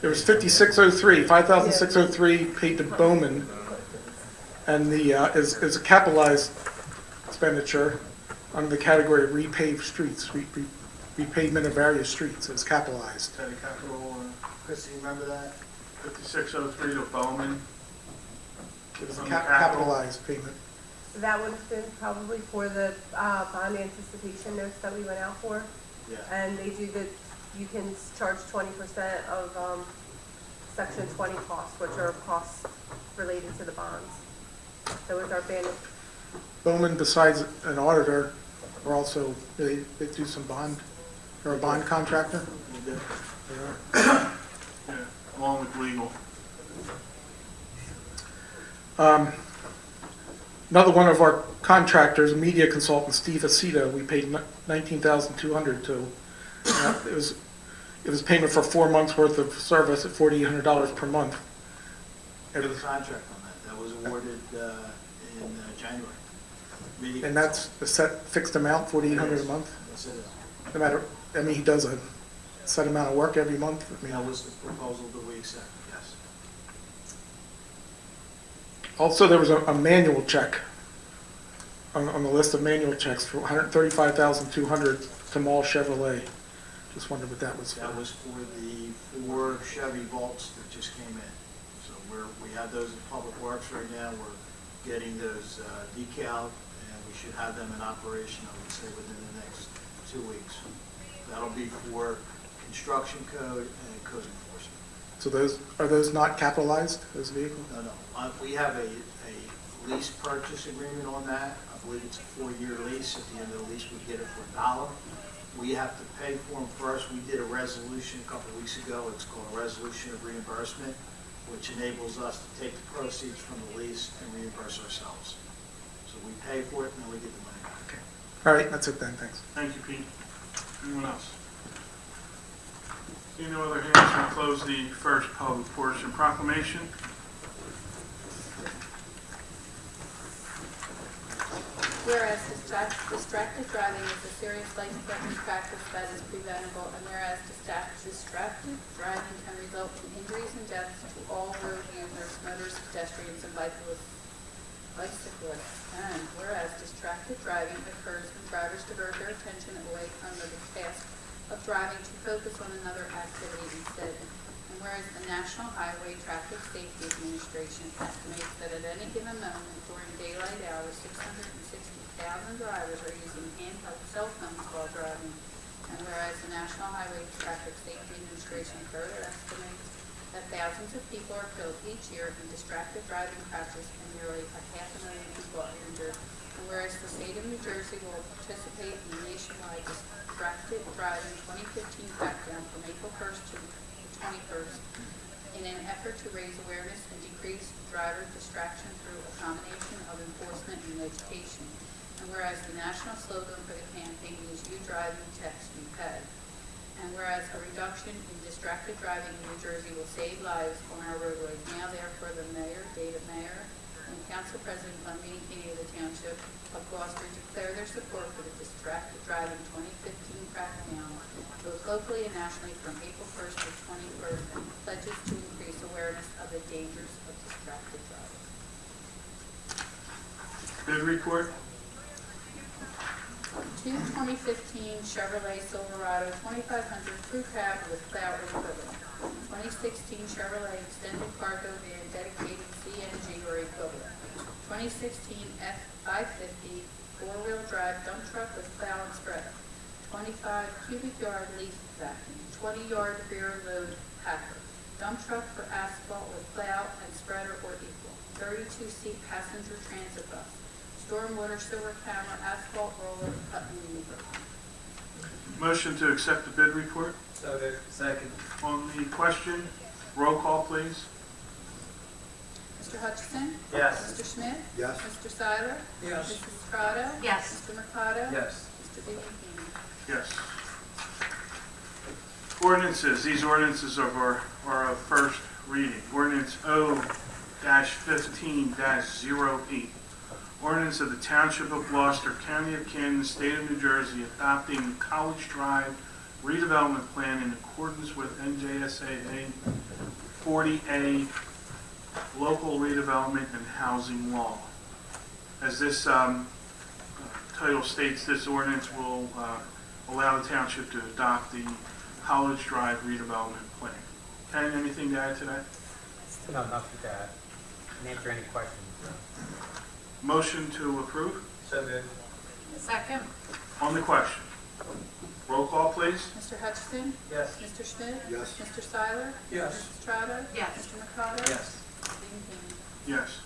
there was 5,603 paid to Bowman, and the is a capitalized expenditure under the category of repaved streets, repavement of various streets. It's capitalized. Petty Capital, Chris, do you remember that? 5603 to Bowman. It was a Under capital. capitalized payment. That would have been probably for the bond anticipation notes that we went out for. Yeah. And they do you can charge 20% of section 20 costs, which are costs related to the bonds. So it's our band. Bowman, besides an auditor, are also, they do some bond, they're a bond contractor. They are. Yeah, along with legal. Another one of our contractors, media consultant Steve Acita, we paid $19,200 to. It was payment for 4 months worth of service at $4,800 per month. There's a contract on that. That was awarded in January. And that's a set fixed amount, $4,800 a month? Yes, it is. No matter, I mean, he does a set amount of work every month? I mean, That was the proposal that we accepted, yes. also, there was a manual check on the list of manual checks for $135,200 to Mall Chevrolet. Just wondered what that was for. That was for the 4 Chevy Volts that just came in. So we have those in Public Works right now. We're getting those decaled, and we should have them in operation, I would say, within the next 2 weeks. That'll be for construction code and code enforcement. So are those not capitalized, those vehicles? No. We have a lease purchase agreement on that. I believe it's a 4-year lease. At the end of the lease, we get it for $1. We have to pay for them first. We did a resolution a couple of weeks ago. It's called a resolution of reimbursement, which enables us to take the proceeds from the lease and reimburse ourselves. So we pay for it and then we get the money back. Okay. All right, that's it then, thanks. Thank you, Pete. Anyone else? Seeing no other hands, we'll close the first public portion. Proclamation. Whereas distracted driving is a serious life-threatening practice that is preventable, and whereas distracted driving can result in injuries and deaths to all road users, motorists, pedestrians, and bicyclists. And whereas distracted driving occurs when drivers divert their attention away from the task of driving to focus on another activity instead. And whereas whereas the National Highway Traffic Safety Administration estimates that at any given moment during daylight hours, 660,000 drivers are using handheld cell phones while driving. And whereas the National Highway Traffic Safety Administration further estimates that thousands of people are killed each year in distracted driving crashes and nearly 500,000 people are injured. And whereas the state of New Jersey will participate in the nationwide distracted driving 2015 crackdown from April 1st to the 21st in an effort to raise awareness and decrease driver distraction through a combination of enforcement and education. And whereas the national slogan for the campaign is "You Drive, You Text, You Pay." And whereas a reduction in distracted driving in New Jersey will save lives on our roadways, now therefore the mayor, David Mayor, and council president Glenn Meany of the Township of Gloucester declare their support for the distracted driving 2015 crackdown, both locally and nationally from April 1st to 21st, and pledges to increase awareness of the dangers of distracted driving. Bid report? Two 2015 Chevrolet Silverado 2500 Crew Cab with plow equivalent. 2016 Chevrolet Extended Cargo Van dedicated CNG or equivalent. 2016 F550 four-wheel drive dump truck with plow and spreader. 25 cubic yard leaf vacuum. 20-yard rear load packer. Dump truck for asphalt with plow and spreader or equal. 32-seat passenger transit bus. Stormwater sewer camera, asphalt roller, cut and remover. Motion to accept the bid report? So moved. Second. On the question, roll call, please. Mr. Hutchison? Yes. Mr. Schmidt? Yes. Mr. Seiler? Yes. Mrs. Estrada? Yes. Mr. Mercado? Yes. Mr. Bianchini? Yes. Ordinances. These ordinances are of first reading. Ordinance O-15-08. Ordinance of the Township of Gloucester, County of Camden, State of New Jersey, adopting the College Drive redevelopment plan in accordance with NJSA 40A local redevelopment and housing law. As this title states, this ordinance will allow the township to adopt the College Drive redevelopment plan. Ken, anything to add to that? No, nothing to add. Can answer any questions. Motion to approve? So moved. Second. On the question. Roll call, please. Mr. Hutchison? Yes. Mr. Schmidt? Yes. Mr. Seiler? Yes. Mrs. Estrada? Yes. Mr. Mercado? Yes. Mr. Bianchini? Yes.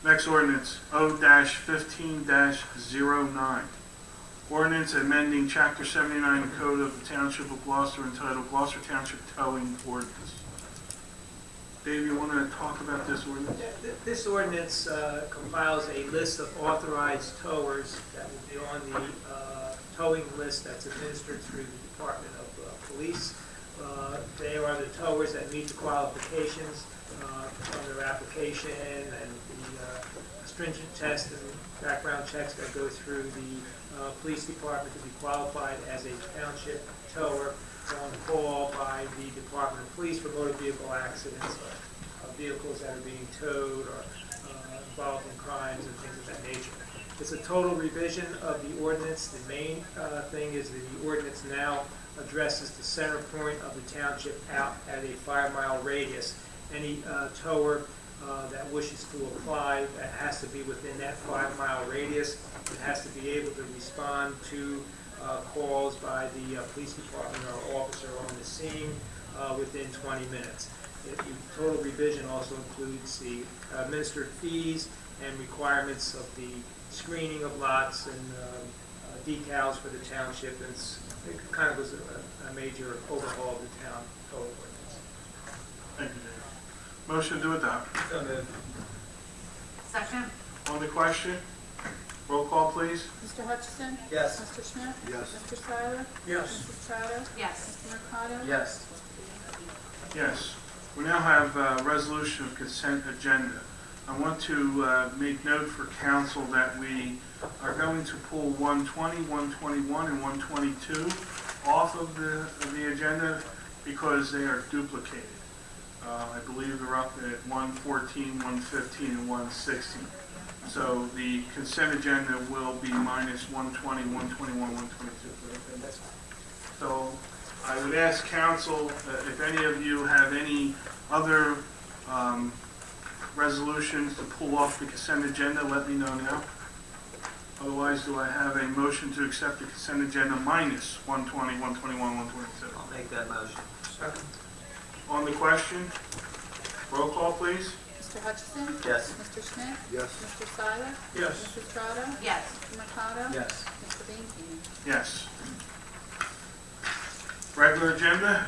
Next ordinance, O-15-09. Ordinance amending Chapter 79 of the Code of the Township of Gloucester entitled Gloucester Township Towing Ordinance. Dave, you want to talk about this ordinance? This ordinance compiles a list of authorized towers that will be on the towing list that's administered through the Department of Police. They are the towers that meet the qualifications from their application and the stringent tests and background checks that go through the police department to be qualified as a township tower on call by the Department of Police for motor vehicle accidents, vehicles that are being towed or involved in crimes and things of that nature. It's a total revision of the ordinance. The main thing is that the ordinance now addresses the center point of the township out at a 5-mile radius. Any tower that wishes to apply, that has to be within that 5-mile radius. It has to be able to respond to calls by the police department or officer on the scene within 20 minutes. The total revision also includes the administered fees and requirements of the screening of lots and decals for the township. And it kind of was a major overhaul of the town total ordinance. Thank you, Dave. Motion to adopt. So moved. Second. On the question, roll call, please. Mr. Hutchison? Yes. Mr. Schmidt? Yes. Mr. Seiler? Yes. Mrs. Estrada? Yes. Mr. Mercado? Yes. Mr. Bianchini? Yes. We now have a resolution of consent agenda. I want to make note for council that we are going to pull 120, 121, and 122 off of the agenda because they are duplicated. I believe they're up at 114, 115, and 116. So the consent agenda will be minus 120, 121, 122. So I would ask council, if any of you have any other resolutions to pull off the consent agenda, let me know now. Otherwise, do I have a motion to accept the consent agenda minus 120, 121, 127? I'll make that motion. On the question, roll call, please. Mr. Hutchison? Yes. Mr. Schmidt? Yes. Mr. Seiler? Yes. Mrs. Estrada? Yes. Mr. Mercado? Yes. Mr. Beankin? Yes. Regular agenda.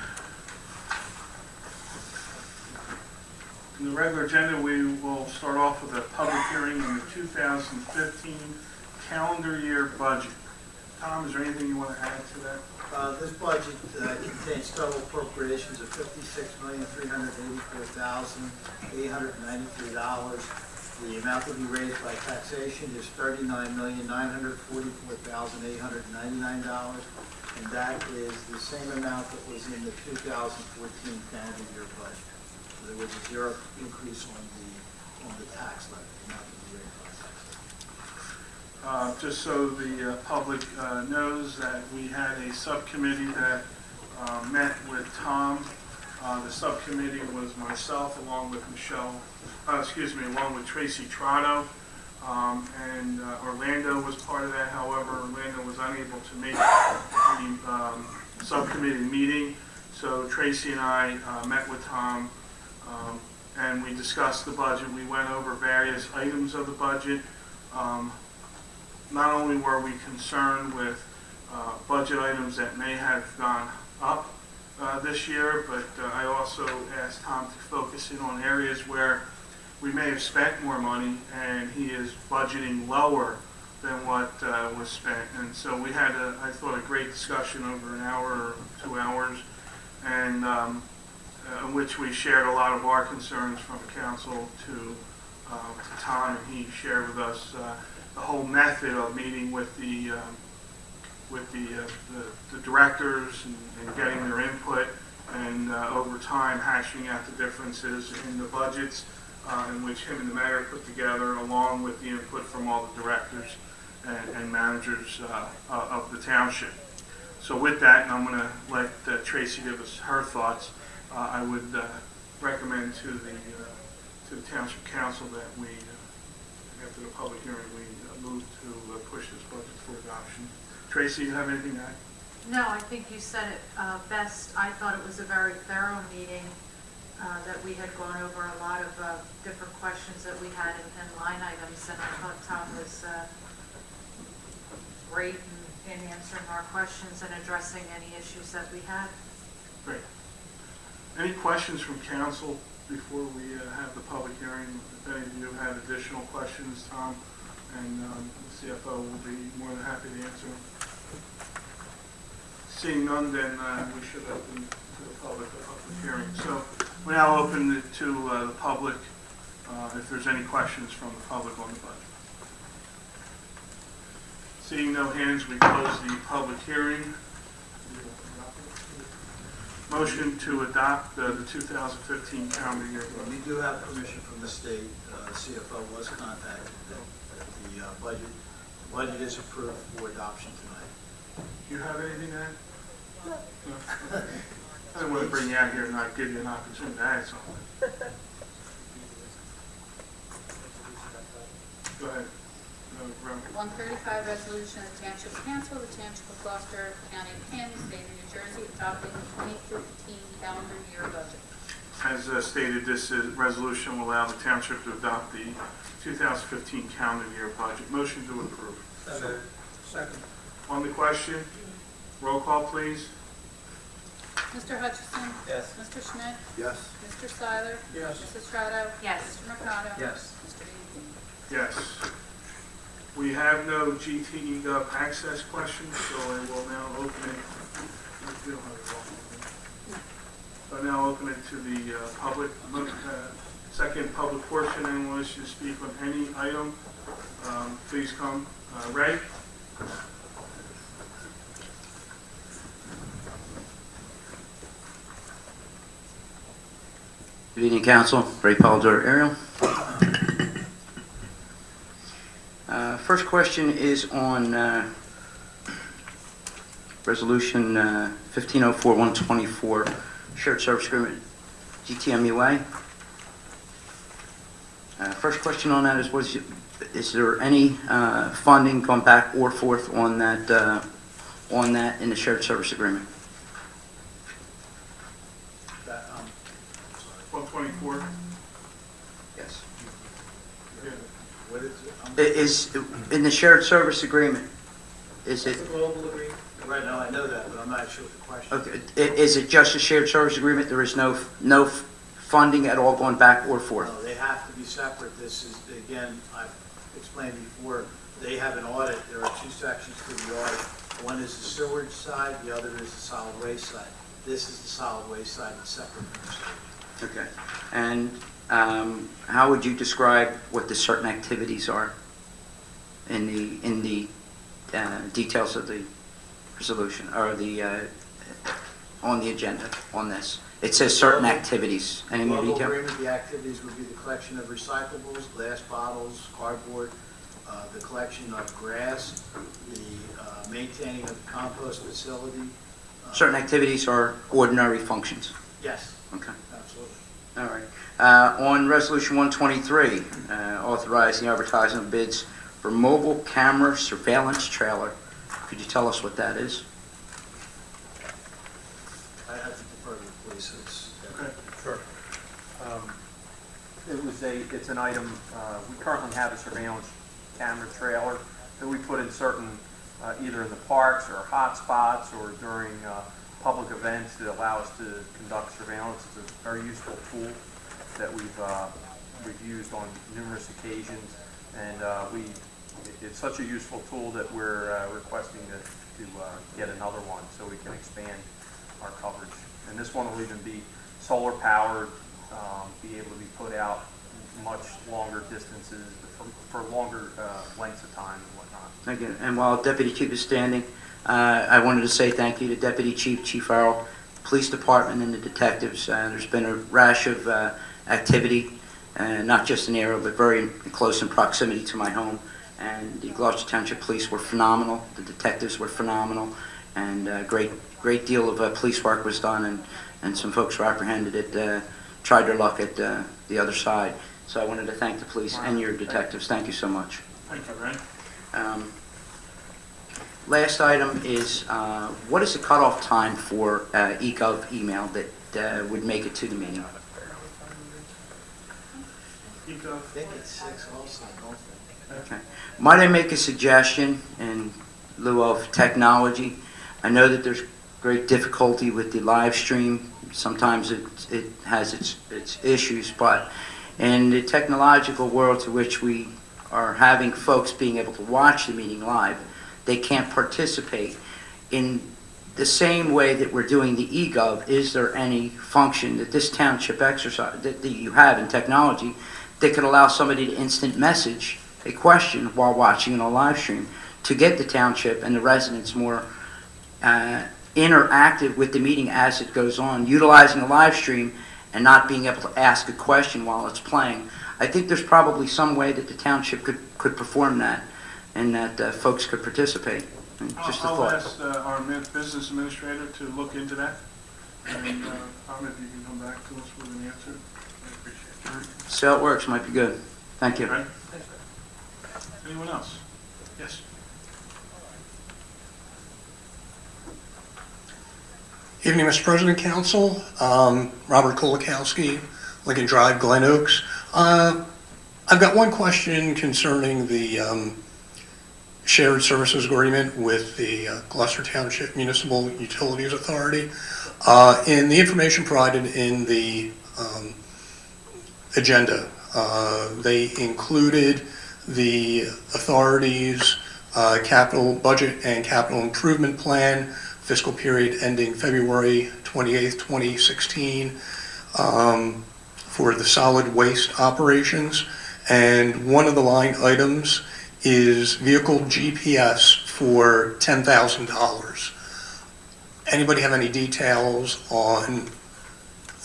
In the regular agenda, we will start off with a public hearing on the 2015 calendar year budget. Tom, is there anything you want to add to that? This budget contains total appropriations of $56,384,893. The amount to be raised by taxation is $39,944,899, and that is the same amount that was in the 2014 calendar year budget. So there was a zero increase on the tax levy, amount to be raised by taxation. Just so the public knows that we had a subcommittee that met with Tom. The subcommittee was myself along with along with Tracy Trotto, and Orlando was part of that. However, Orlando was unable to make the subcommittee meeting, so Tracy and I met with Tom, and we discussed the budget. We went over various items of the budget. Not only were we concerned with budget items that may have gone up this year, but I also asked Tom to focus in on areas where we may have spent more money and he is budgeting lower than what was spent. And so we had, I thought, a great discussion over an hour or 2 hours, and in which we shared a lot of our concerns from council to Tom, and he shared with us the whole method of meeting with the directors and getting their input, and over time hashing out the differences in the budgets in which him and the mayor put together, along with the input from all the directors and managers of the township. So with that, and I'm going to let Tracy give us her thoughts, I would recommend to the township council that we, after the public hearing, we move to push this budget for adoption. Tracy, you have anything to add? No, I think you said it best. I thought it was a very thorough meeting, that we had gone over a lot of different questions that we had and line items, and I thought Tom was great in answering our questions and addressing any issues that we had. Great. Any questions from council before we have the public hearing? If any of you have additional questions, Tom and the CFO will be more than happy to answer them. Seeing none, then we should open to the public a public hearing. So we now open it to the public, if there's any questions from the public on the budget. Seeing no hands, we close the public hearing. Motion to adopt the 2015 calendar year budget. We do have permission from the state. The CFO was contacted. The budget is approved for adoption tonight. Do you have anything to add? No. I don't want to bring you out here and not give you an opportunity to add something. Go ahead. 135, resolution of the Township Council of the Township of Gloucester, County of Camden, State of New Jersey, adopting the 2015 calendar year budget. As stated, this resolution will allow the township to adopt the 2015 calendar year budget. Motion to approve. Second. On the question, roll call, please. Mr. Hutchison? Yes. Mr. Schmidt? Yes. Mr. Seiler? Yes. Mrs. Estrada? Yes. Mr. Mercado? Yes. Mr. Beankin? Yes. We have no GTE Gov access questions, so I will now open it. We don't have a roll call. I now open it to the public. Second public portion. Anyone wishing to speak on any item, please come. Ray? Good evening, Council. Ray Polidor, Ariel. First question is on Resolution 1504-124, shared service agreement, GTMUA. First question on that is there any funding going back or forth on that in the shared service agreement? 124. Yes. What is it? Is in the shared service agreement? Is it? It's a global agreement. Right now, I know that, but I'm not sure what the question is. Okay. Is it just a shared service agreement? There is no funding at all going back or forth? No, they have to be separate. This is, again, I've explained before, they have an audit. There are two sections to the audit. One is the sewage side, the other is the solid waste side. This is the solid waste side, it's separate from the sewage. Okay. And how would you describe what the certain activities are in the details of the resolution or the on the agenda on this? It says certain activities. Any more Global detail? agreement, the activities would be the collection of recyclables, glass bottles, cardboard, the collection of grass, the maintaining of the compost facility. Certain activities are ordinary functions. Yes. Okay. Absolutely. All right. On Resolution 123, authorizing advertising of bids for mobile camera surveillance trailer. Could you tell us what that is? I have to defer to the police. Okay. Sure. It's an item, we currently have a surveillance camera trailer that we put in certain, either in the parks or hot spots or during public events that allow us to conduct surveillance. It's a very useful tool that we've used on numerous occasions, and it's such a useful tool that we're requesting to get another one so we can expand our coverage. And this one will even be solar powered, be able to be put out much longer distances for longer lengths of time and whatnot. Thank you. And while Deputy Chief is standing, I wanted to say thank you to Deputy Chief, Chief Farrell, Police Department, and the detectives. There's been a rash of activity, not just in the area, but very close in proximity to my home. And the Gloucester Township Police were phenomenal. The detectives were phenomenal, and great deal of police work was done, and some folks were apprehended that tried their luck at the other side. So I wanted to thank the police and your detectives. Thank you so much. Thank you, Ray. Last item is, what is the cutoff time for eGov email that would make it to the meeting? I think it's 6 also, don't they? Okay. Might I make a suggestion in lieu of technology? I know that there's great difficulty with the live stream. Sometimes it has its issues, but in the technological world to which we are having folks being able to watch the meeting live, they can't participate. In the same way that we're doing the eGov, is there any function that this township exercise that you have in technology that could allow somebody to instant message a question while watching a live stream to get the township and the residents more interactive with the meeting as it goes on, utilizing a live stream and not being able to ask a question while it's playing? I think there's probably some way that the township could perform that and that folks could participate. Just a I'll thought. ask our business administrator to look into that. And Tom, if you can come back to us with an answer, I appreciate it. See how it works, might be good. Thank you. Right? Anyone else? Yes. Evening, Mr. President, Council. Robert Kolakowski, Lincoln Drive, Glen Oaks. I've got one question concerning the shared services agreement with the Gloucester Township Municipal Utilities Authority. In the information provided in the agenda, they included the authority's capital budget and capital improvement plan, fiscal period ending February 28th, 2016, for the solid waste operations. And one of the line items is vehicle GPS for $10,000. Anybody have any details on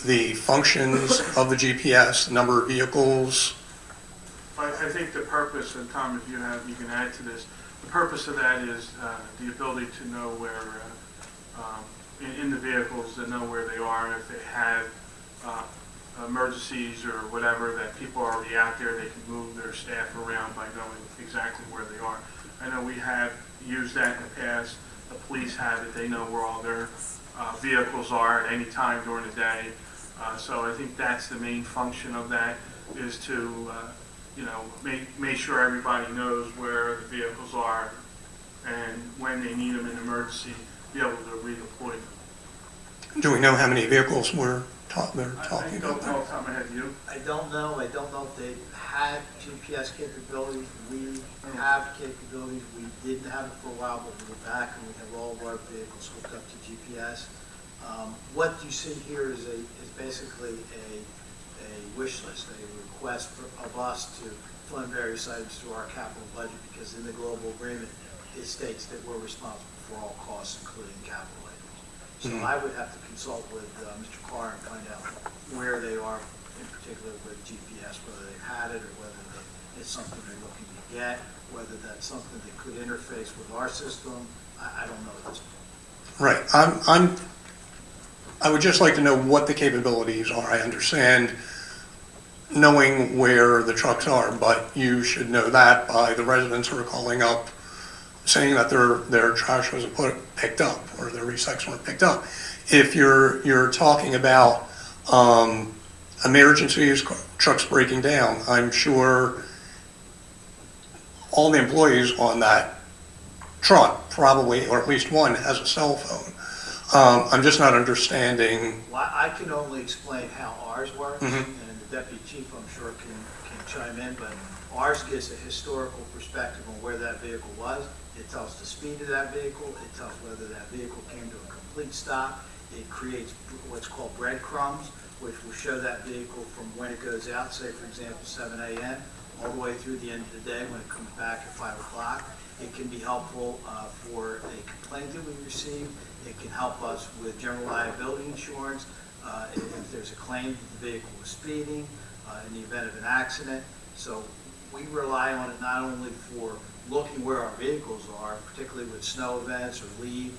the functions of the GPS, the number of vehicles? I think the purpose, and Tom, if you can add to this, the purpose of that is the ability to know where in the vehicles to know where they are. If they have emergencies or whatever, that people are already out there, they can move their staff around by knowing exactly where they are. I know we have used that in the past. The police have it. They know where all their vehicles are at any time during the day. So I think that's the main function of that, is to make sure everybody knows where the vehicles are, and when they need them in emergency, be able to redeploy them. Do we know how many vehicles they're talking I about? don't know off the top of my head. You? I don't know if they had GPS capabilities. We have capabilities. We didn't have it for a while, but we're back and we have all of our vehicles hooked up to GPS. What you see here is basically a wish list, a request of us to fund various items through our capital budget, because in the global agreement, it states that we're responsible for all costs, including capital items. So I would have to consult with Mr. Carr and find out where they are, in particular with GPS, whether they've had it or whether it's something they're looking to get, whether that's something that could interface with our system. I don't know at this point. Right. I would just like to know what the capabilities are. I understand knowing where the trucks are, but you should know that by the residents who are calling up saying that their trash wasn't picked up or their recycling weren't picked up. If you're talking about emergencies, trucks breaking down, I'm sure all the employees on that truck probably, or at least one, has a cell phone. I'm just not understanding. Well, I can only explain how ours works, and the deputy chief, I'm sure, can chime in, but ours gives a historical perspective on where that vehicle was. It tells the speed of that vehicle. It tells whether that vehicle came to a complete stop. It creates what's called breadcrumbs, which will show that vehicle from when it goes out, say, for example, 7 a.m., all the way through the end of the day when it comes back at 5 o'clock. It can be helpful for a complaint that we receive. It can help us with general liability insurance. If there's a claim that the vehicle was speeding, in the event of an accident. So we rely on it not only for looking where our vehicles are, particularly with snow events or leave,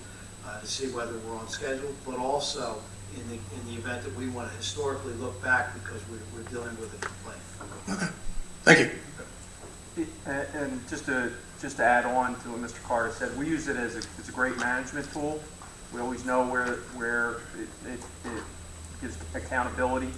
to see whether we're on schedule, but also in the event that we want to historically look back because we're dealing with a complaint. Okay, thank you. And just to add on to what Mr. Carter said, we use it as a great management tool. We always know where it gives accountability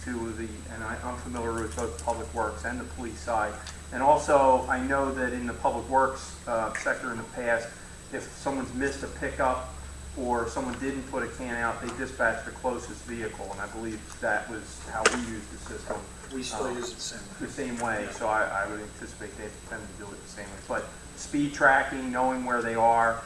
to and I'm familiar with both Public Works and the police side. And also, I know that in the Public Works sector in the past, if someone's missed a pickup or someone didn't put a can out, they dispatch the closest vehicle, and I believe that was how we used the system. We still use it the same way. So I would anticipate they tend to do it the same way. But speed tracking, knowing where they are,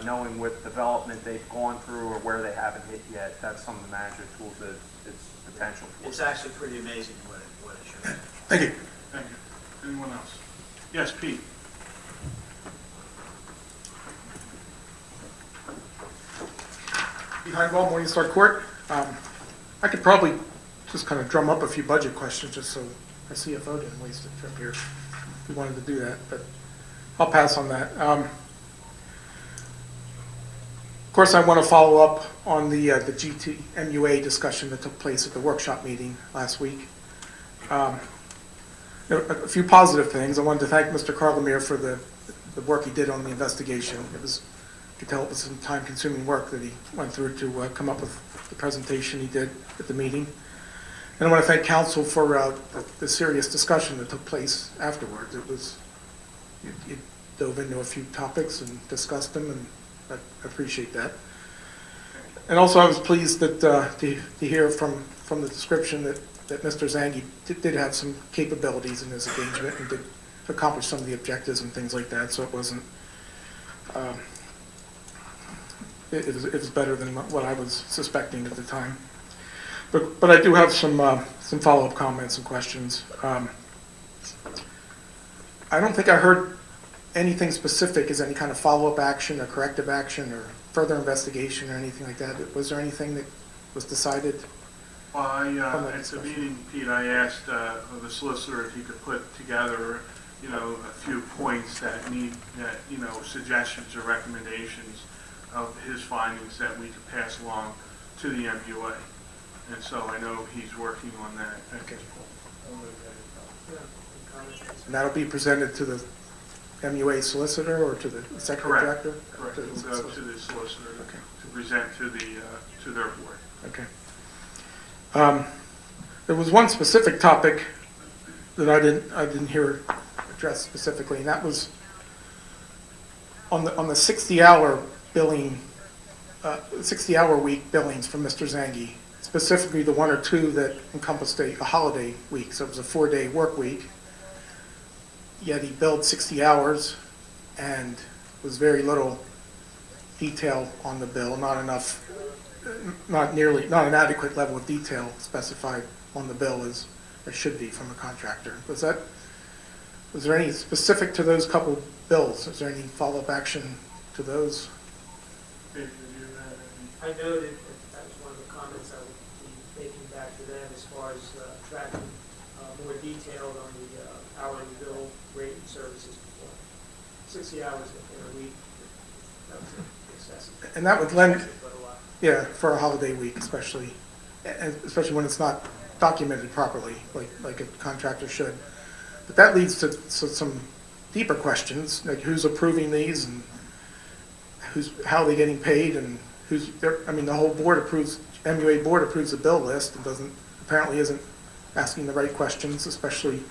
knowing what development they've gone through or where they haven't hit yet, that's some of the management tools that it's potential for. It's actually pretty amazing what it shows. Thank you. Thank you. Anyone else? Yes, Pete. Behind Wall, Morningstar Court. I could probably just kind of drum up a few budget questions just so our CFO didn't waste a trip here if we wanted to do that, but I'll pass on that. Of course, I want to follow up on the GTMUA discussion that took place at the workshop meeting last week. A few positive things. I wanted to thank Mr. Carlemere for the work he did on the investigation. You could tell it was some time-consuming work that he went through to come up with the presentation he did at the meeting. And I want to thank council for the serious discussion that took place afterwards. It was, you dove into a few topics and discussed them, and I appreciate that. And also I was pleased that to hear from the description that Mr. Zangi did have some capabilities in his engagement and did accomplish some of the objectives and things like that, so it wasn't, it was better than what I was suspecting at the time. But I do have some follow-up comments and questions. I don't think I heard anything specific as any kind of follow-up action or corrective action or further investigation or anything like that. Was there anything that was decided? Well, at the meeting, Pete, I asked the solicitor if he could put together, a few points that need, suggestions or recommendations of his findings that we could pass along to the MUA. And so I know he's working on that. Okay. And that'll be presented to the MUA solicitor or to the executive Correct. director? Correct. To the We'll go to the solicitor Okay. to present to their board. Okay. There was one specific topic that I didn't hear addressed specifically, and that was on the 60-hour billing, 60-hour week billings from Mr. Zangi, specifically the one or two that encompassed a holiday week. So it was a 4-day work week, yet he billed 60 hours and was very little detail on the bill, not enough, not an adequate level of detail specified on the bill as there should be from a contractor. Was there any specific to those couple bills? Is there any follow-up action to those? I noted that was one of the comments I would be making back to them as far as tracking more detailed on the hourly bill rate and services performed. 60 hours in a week, that was excessive. And that would lend, But a lot. yeah, for a holiday week especially, and especially when it's not documented properly, like a contractor should. But that leads to some deeper questions, like who's approving these and how are they getting paid, and the whole board approves, MUA board approves the bill list and apparently isn't asking the right questions, especially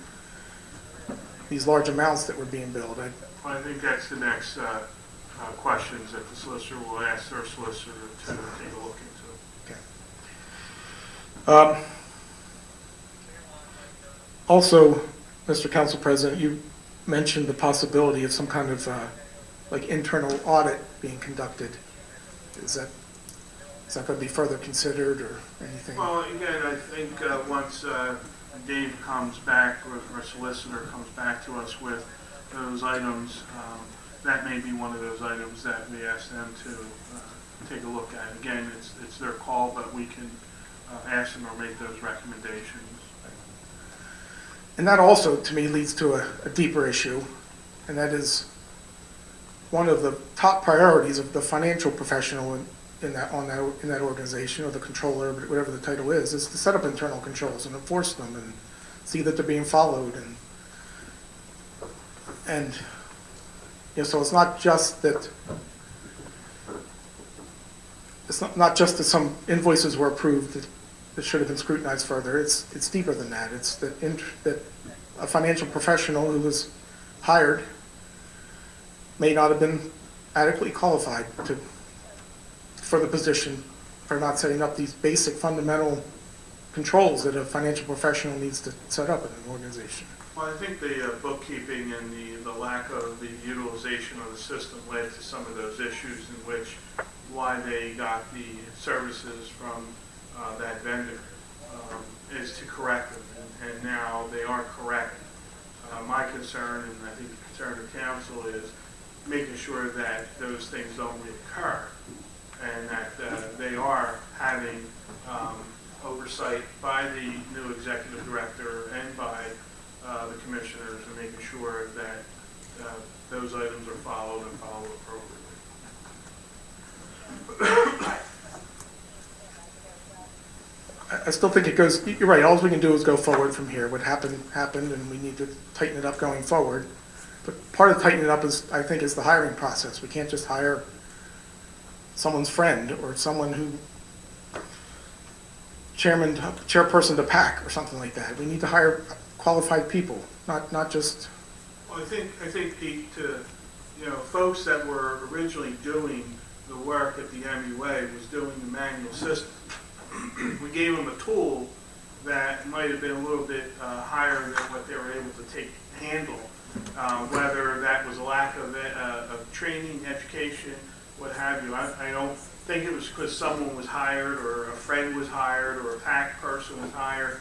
these large amounts that were being billed. I think that's the next questions that the solicitor will ask their solicitor to take a look into. Okay. Also, Mr. Council President, you mentioned the possibility of some kind of internal audit being conducted. Is that going to be further considered or anything? Well, again, I think once Dave comes back, or our solicitor comes back to us with those items, that may be one of those items that we ask them to take a look at. Again, it's their call, but we can ask them or make those recommendations. And that also, to me, leads to a deeper issue, and that is one of the top priorities of the financial professional in that organization, or the controller, whatever the title is to set up internal controls and enforce them and see that they're being followed. And so it's not just that that some invoices were approved that should have been scrutinized further. It's deeper than that. It's that a financial professional who was hired may not have been adequately qualified for the position, for not setting up these basic fundamental controls that a financial professional needs to set up in an organization. Well, I think the bookkeeping and the lack of the utilization of the system led to some of those issues in which why they got the services from that vendor is to correct them, and now they are correct. My concern, and I think the concern of council, is making sure that those things don't reoccur, and that they are having oversight by the new executive director and by the commissioners, and making sure that those items are followed and followed appropriately. I still think it goes, you're right, all we can do is go forward from here. What happened, and we need to tighten it up going forward. But part of tightening it up is the hiring process. We can't just hire someone's friend or someone who, chairperson to PAC or something like that. We need to hire qualified people, not just. Well, I think Pete, folks that were originally doing the work at the MUA was doing the manual system. We gave them a tool that might have been a little bit higher than what they were able to handle. Whether that was a lack of training, education, what have you. I don't think it was because someone was hired or a friend was hired or a PAC person was hired.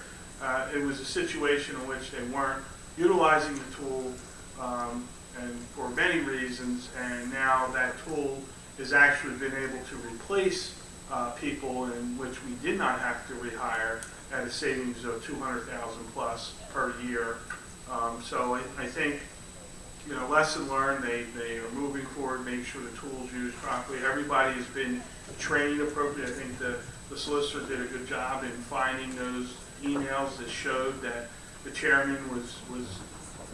It was a situation in which they weren't utilizing the tool and for many reasons, and now that tool has actually been able to replace people in which we did not have to rehire at a savings of $200,000 plus per year. So I think lesson learned. They are moving forward, making sure the tools used properly. Everybody has been trained appropriately. I think the solicitor did a good job in finding those emails that showed that the chairman was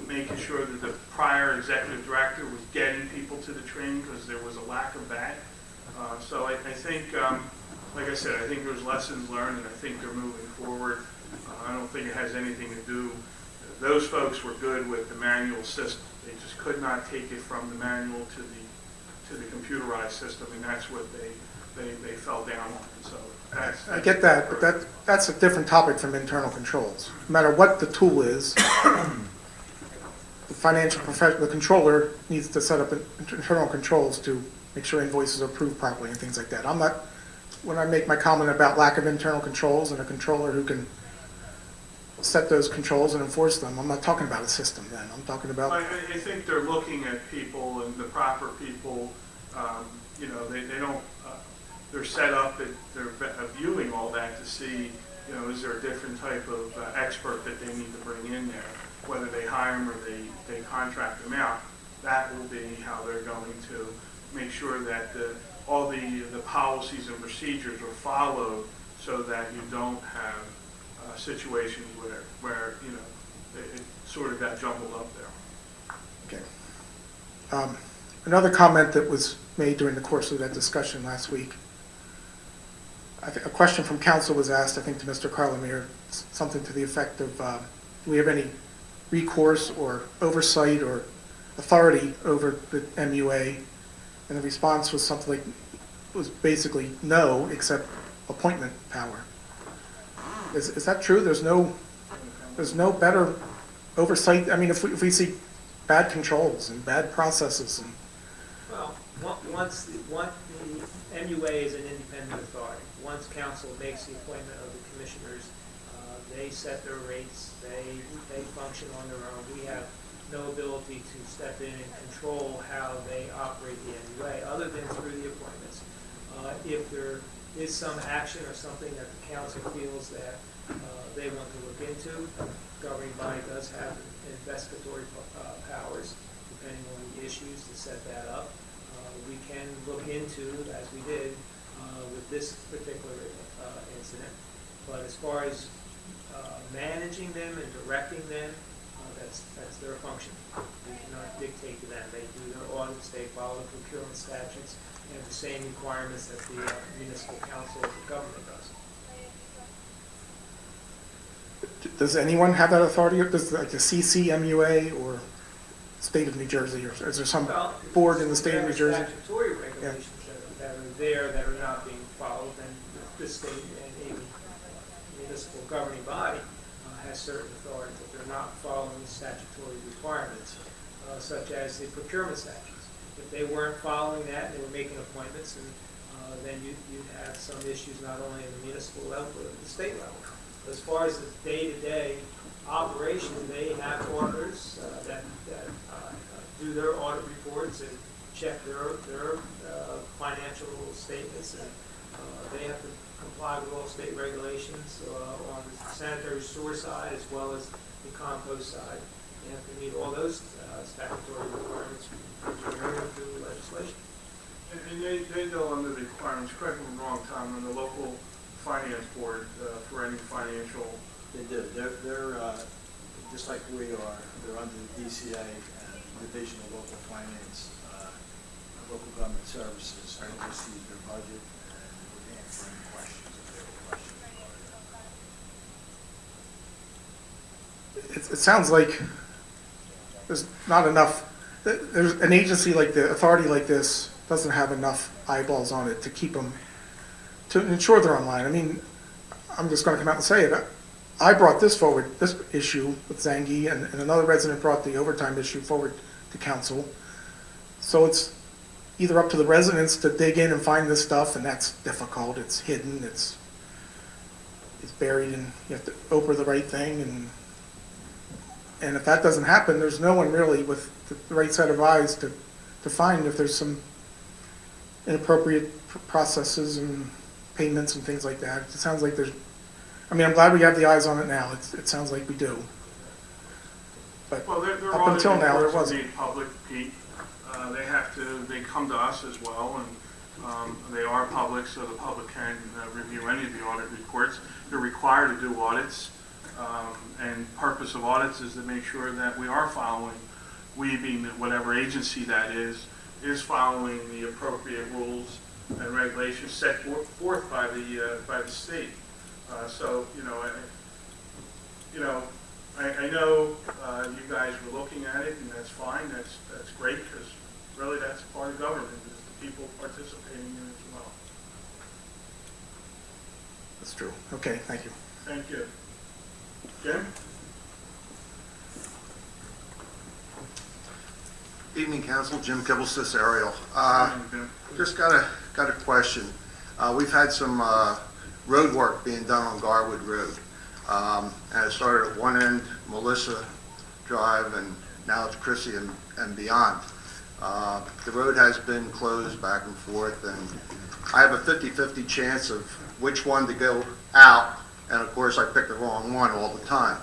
making sure that the prior executive director was getting people to the training because there was a lack of that. So I think, like I said, I think there's lessons learned, and I think they're moving forward. I don't think it has anything to do. Those folks were good with the manual system. They just could not take it from the manual to the computerized system, and that's what they fell down on. So that's I get that, but that's a different topic from internal controls. No matter what the tool is, the financial professional, the controller needs to set up internal controls to make sure invoices are approved properly and things like that. I'm not, when I make my comment about lack of internal controls and a controller who can set those controls and enforce them, I'm not talking about a system then. I'm talking about... I think they're looking at people and the proper people, they don't, they're set up, they're viewing all that to see, is there a different type of expert that they need to bring in there, whether they hire them or they contract them out. That will be how they're going to make sure that all the policies and procedures are followed so that you don't have situations where it sort of got jumbled up there. Okay. Another comment that was made during the course of that discussion last week, I think a question from council was asked, I think to Mr. Carlemere, something to the effect of, do we have any recourse or oversight or authority over the MUA? And the response was something like, was basically no, except appointment power. Is that true? There's no better oversight? I mean, if we see bad controls and bad processes and... Well, once the MUA is an independent authority. Once council makes the appointment of the commissioners, they set their rates, they function on their own. We have no ability to step in and control how they operate the MUA, other than through the appointments. If there is some action or something that the council feels that they want to look into, the governing body does have investigatory powers, depending on the issues, to set that up. We can look into, as we did with this particular incident, but as far as managing them and directing them, that's their function. We cannot dictate to them. They do their audits, they follow the procurement statutes, and the same requirements that the municipal council of the government does. Does anyone have that authority? Does like the CCMUA or state of New Jersey, or is there some board in the state of New Jersey? There are statutory regulations that are there that are not being followed, and the state and a municipal governing body has certain authority, but they're not following the statutory requirements, such as the procurement statutes. If they weren't following that, they were making appointments, and then you'd have some issues not only at the municipal level, but at the state level. As far as the day-to-day operation, they have auditors that do their audit reports and check their financial statements, and they have to comply with all state regulations on the sanitary sewer side as well as the compost side. They have to meet all those statutory requirements through legislation. And they go under the requirements, correct me if I'm wrong, Tom, on the local finance board for any financial. They do. They're just like we are. They're under the DCA Division of Local Finance, Local Government Services. They oversee their budget and would answer any questions if there were questions. It sounds like there's not enough. There's an agency like the authority like this doesn't have enough eyeballs on it to keep them, to ensure they're online. I mean, I'm just going to come out and say it. I brought this forward, this issue with Zangi, and another resident brought the overtime issue forward to council. So it's either up to the residents to dig in and find this stuff, and that's difficult. It's hidden. It's buried, and you have to open the right thing. And if that doesn't happen, there's no one really with the right set of eyes to find if there's some inappropriate processes and payments and things like that. It sounds like there's, I mean, I'm glad we have the eyes on it now. It sounds like we do. But Well, their up until audit now, there reports are wasn't. made public, Pete. They come to us as well, and they are public, so the public can review any of the audit reports. They're required to do audits, and purpose of audits is to make sure that we are following, we being whatever agency that is following the appropriate rules and regulations set forth by the state. So, I know you guys were looking at it, and that's fine. That's great, because really that's part of government, is the people participating in it as well. That's true. Okay, thank you. Thank you. Jim? Evening, Council. Jim Kibblestis, Ariel. Jim. Just got a question. We've had some road work being done on Garwood Road. And it started at one end, Melissa Drive, and now it's Chrissy and beyond. The road has been closed back and forth, and I have a 50-50 chance of which one to go out, and of course I pick the wrong one all the time.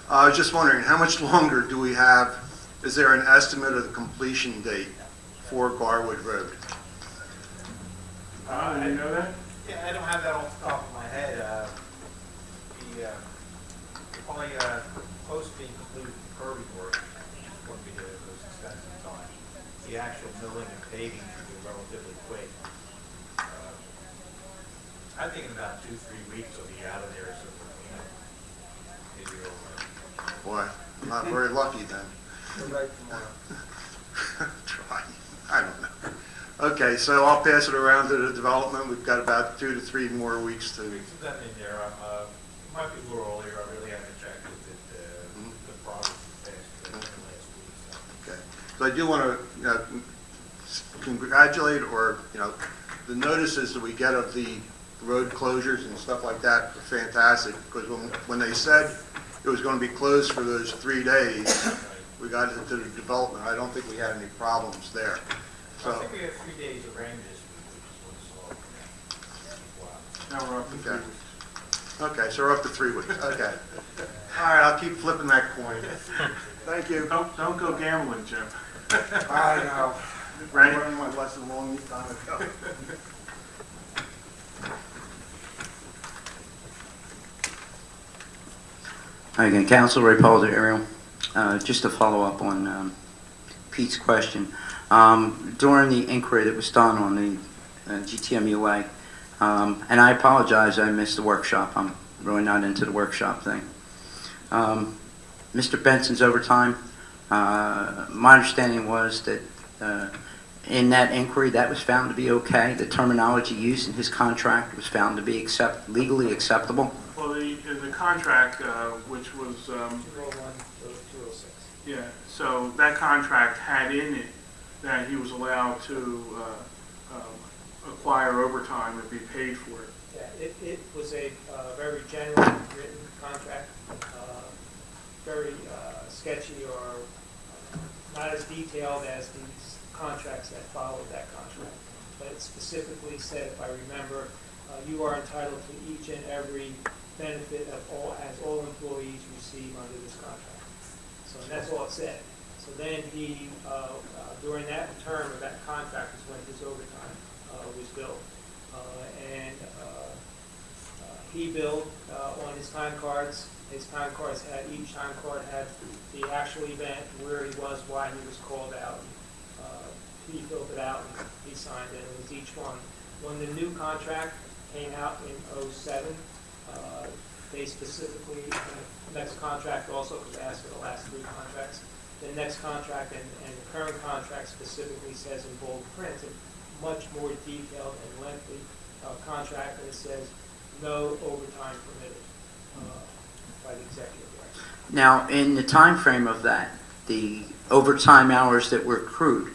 I was just wondering, how much longer do we have? Is there an estimate of the completion date for Garwood Road? I didn't know that? Yeah, I don't have that off the top of my head. The only post being completed for curbing work wouldn't be the most expensive time. The actual milling and paving should be relatively quick. I think in about 2-3 weeks will be out of there, so maybe over. Boy, I'm not very lucky then. Right tomorrow. Try. I don't know. Okay, so I'll pass it around to the development. We've got about 2 to 3 more weeks to. Put that in there. Might be a little earlier. I really haven't checked with the progress past last week. Okay. So I do want to congratulate, or the notices that we get of the road closures and stuff like that are fantastic, because when they said it was going to be closed for those 3 days, we got into the development. I don't think we had any problems there. So, I think we have 3 days of rain this week, which was Now we're up to 3 Okay. weeks. Okay, so we're up to 3 weeks. Okay. All right, I'll keep flipping that coin. Thank you. Don't go gambling, Jim. I know. Right? I learned my lesson a long time ago. Hi again, Council Ray Polder, Ariel. Just to follow up on Pete's question. During the inquiry that was done on the GTMUA, and I apologize, I missed the workshop. I'm really not into the workshop thing. Mr. Benson's overtime, my understanding was that in that inquiry, that was found to be okay. The terminology used in his contract was found to be legally acceptable. Well, the contract, which was, 201 to 206. yeah, so that contract had in it that he was allowed to acquire overtime and be paid for it. Yeah, it was a very generally written contract, very sketchy or not as detailed as these contracts that followed that contract. But it specifically said, if I remember, you are entitled to each and every benefit of all employees receive under this contract. So that's all it said. So then he, during that term of that contract is when his overtime was billed. And he billed on his time cards. His time cards had, each time card had the actual event, where he was, why he was called out. He filled it out and he signed it. It was each one. When the new contract came out in 2007, they specifically, the next contract also, because I asked for the last 3 contracts, the next contract and the current contract specifically says in bold print, a much more detailed and lengthy contract, and it says no overtime permitted by the executive director. Now, in the time frame of that, the overtime hours that were accrued,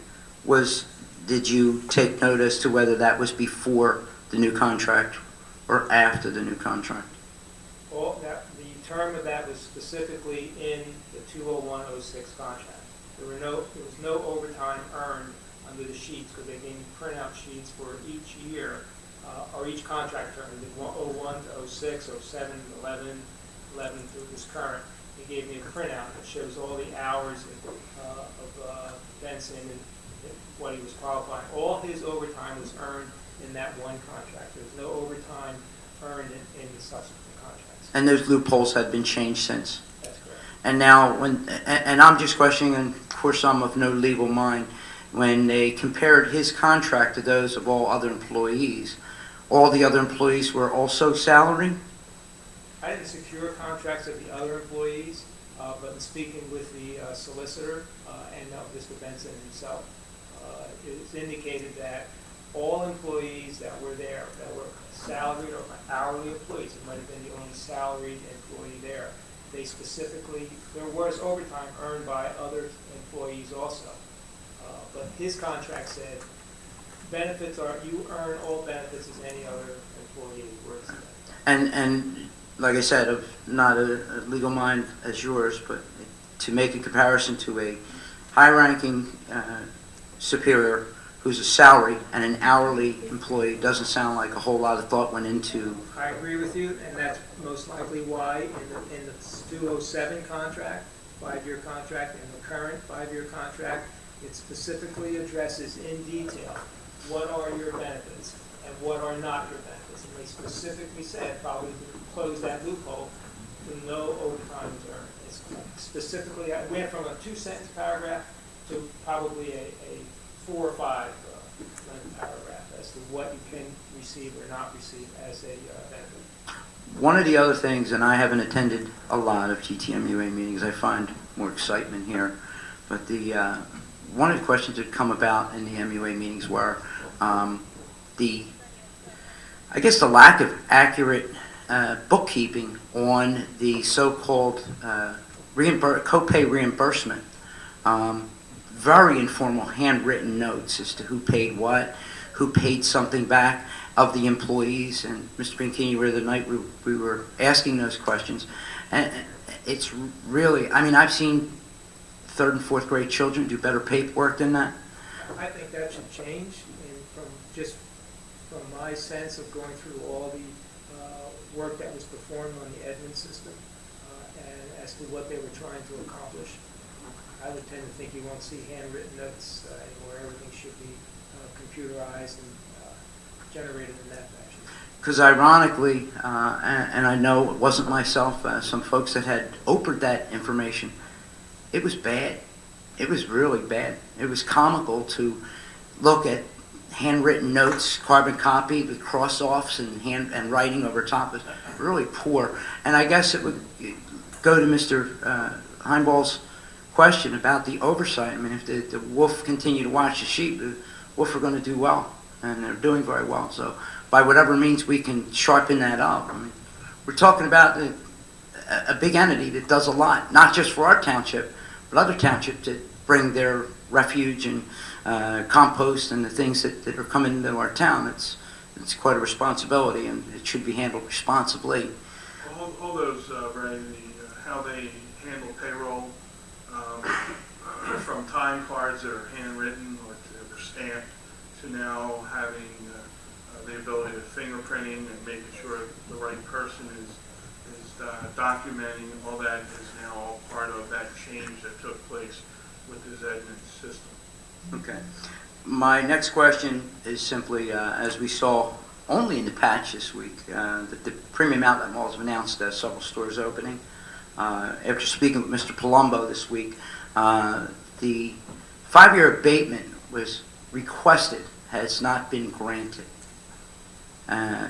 did you take note as to whether that was before the new contract or after the new contract? The term of that was specifically in the 20106 contract. There was no overtime earned under the sheets, because they gave me printout sheets for each year, or each contract term, 01 to 06, 07, 11 through this current. he gave me a printout that shows all the hours of Benson and what he was qualifying. All his overtime was earned in that one contract. There was no overtime earned in the subsequent contracts. And those loopholes had been changed since. That's correct. And now, and I'm just questioning, and of course I'm of no legal mind, when they compared his contract to those of all other employees, all the other employees were also salaried? I didn't secure contracts of the other employees, but in speaking with the solicitor and Mr. Benson himself, it was indicated that all employees that were there, that were salaried or hourly employees, it might have been the only salaried employee there, they specifically, there was overtime earned by other employees also. But his contract said, benefits are, you earn all benefits as any other employee. And like I said, of not a legal mind as yours, but to make a comparison to a high-ranking superior who's a salary and an hourly employee doesn't sound like a whole lot of thought went into. I agree with you, and that's most likely why in the 207 contract, 5-year contract, and the current 5-year contract, it specifically addresses in detail what are your benefits and what are not your benefits. And they specifically said, probably to close that loophole, no overtime is earned. It's specifically, I went from a 2-sentence paragraph to probably a 4 or 5 paragraph as to what you can receive or not receive as a benefit. One of the other things, and I haven't attended a lot of GTMUA meetings, I find more excitement here, but one of the questions that come about in the MUA meetings were I guess the lack of accurate bookkeeping on the so-called copay reimbursement. Very informal handwritten notes as to who paid what, who paid something back of the employees. And Mr. Bianchini, the other night we were asking those questions. And it's really, I mean, I've seen 3rd and 4th grade children do better paperwork than that. I think that should change, and from my sense of going through all the work that was performed on the Edmunds system and as to what they were trying to accomplish, I would tend to think you won't see handwritten notes anymore. Everything should be computerized and generated in that fashion. Because ironically, and I know it wasn't myself, some folks that had opened that information, it was bad. It was really bad. It was comical to look at handwritten notes, carbon copy with cross-offs and writing over top. It was really poor. And I guess it would go to Mr. Heimball's question about the oversight. I mean, if the wolf continue to watch the sheep, the wolf are going to do well, and they're doing very well. So by whatever means we can sharpen that up. I mean, we're talking about a big entity that does a lot, not just for our township, but other townships that bring their refuge and compost and the things that are coming into our town. It's quite a responsibility, and it should be handled responsibly. All those, Ray, how they handle payroll, from time cards that are handwritten or that are stamped to now having the ability of fingerprinting and making sure the right person is documenting, all that is now all part of that change that took place with this Edmunds system. Okay. My next question is simply, as we saw only in the patch this week, that the premium outlet malls have announced several stores opening. After speaking with Mr. Palumbo this week, the 5-year abatement was requested, has not been granted.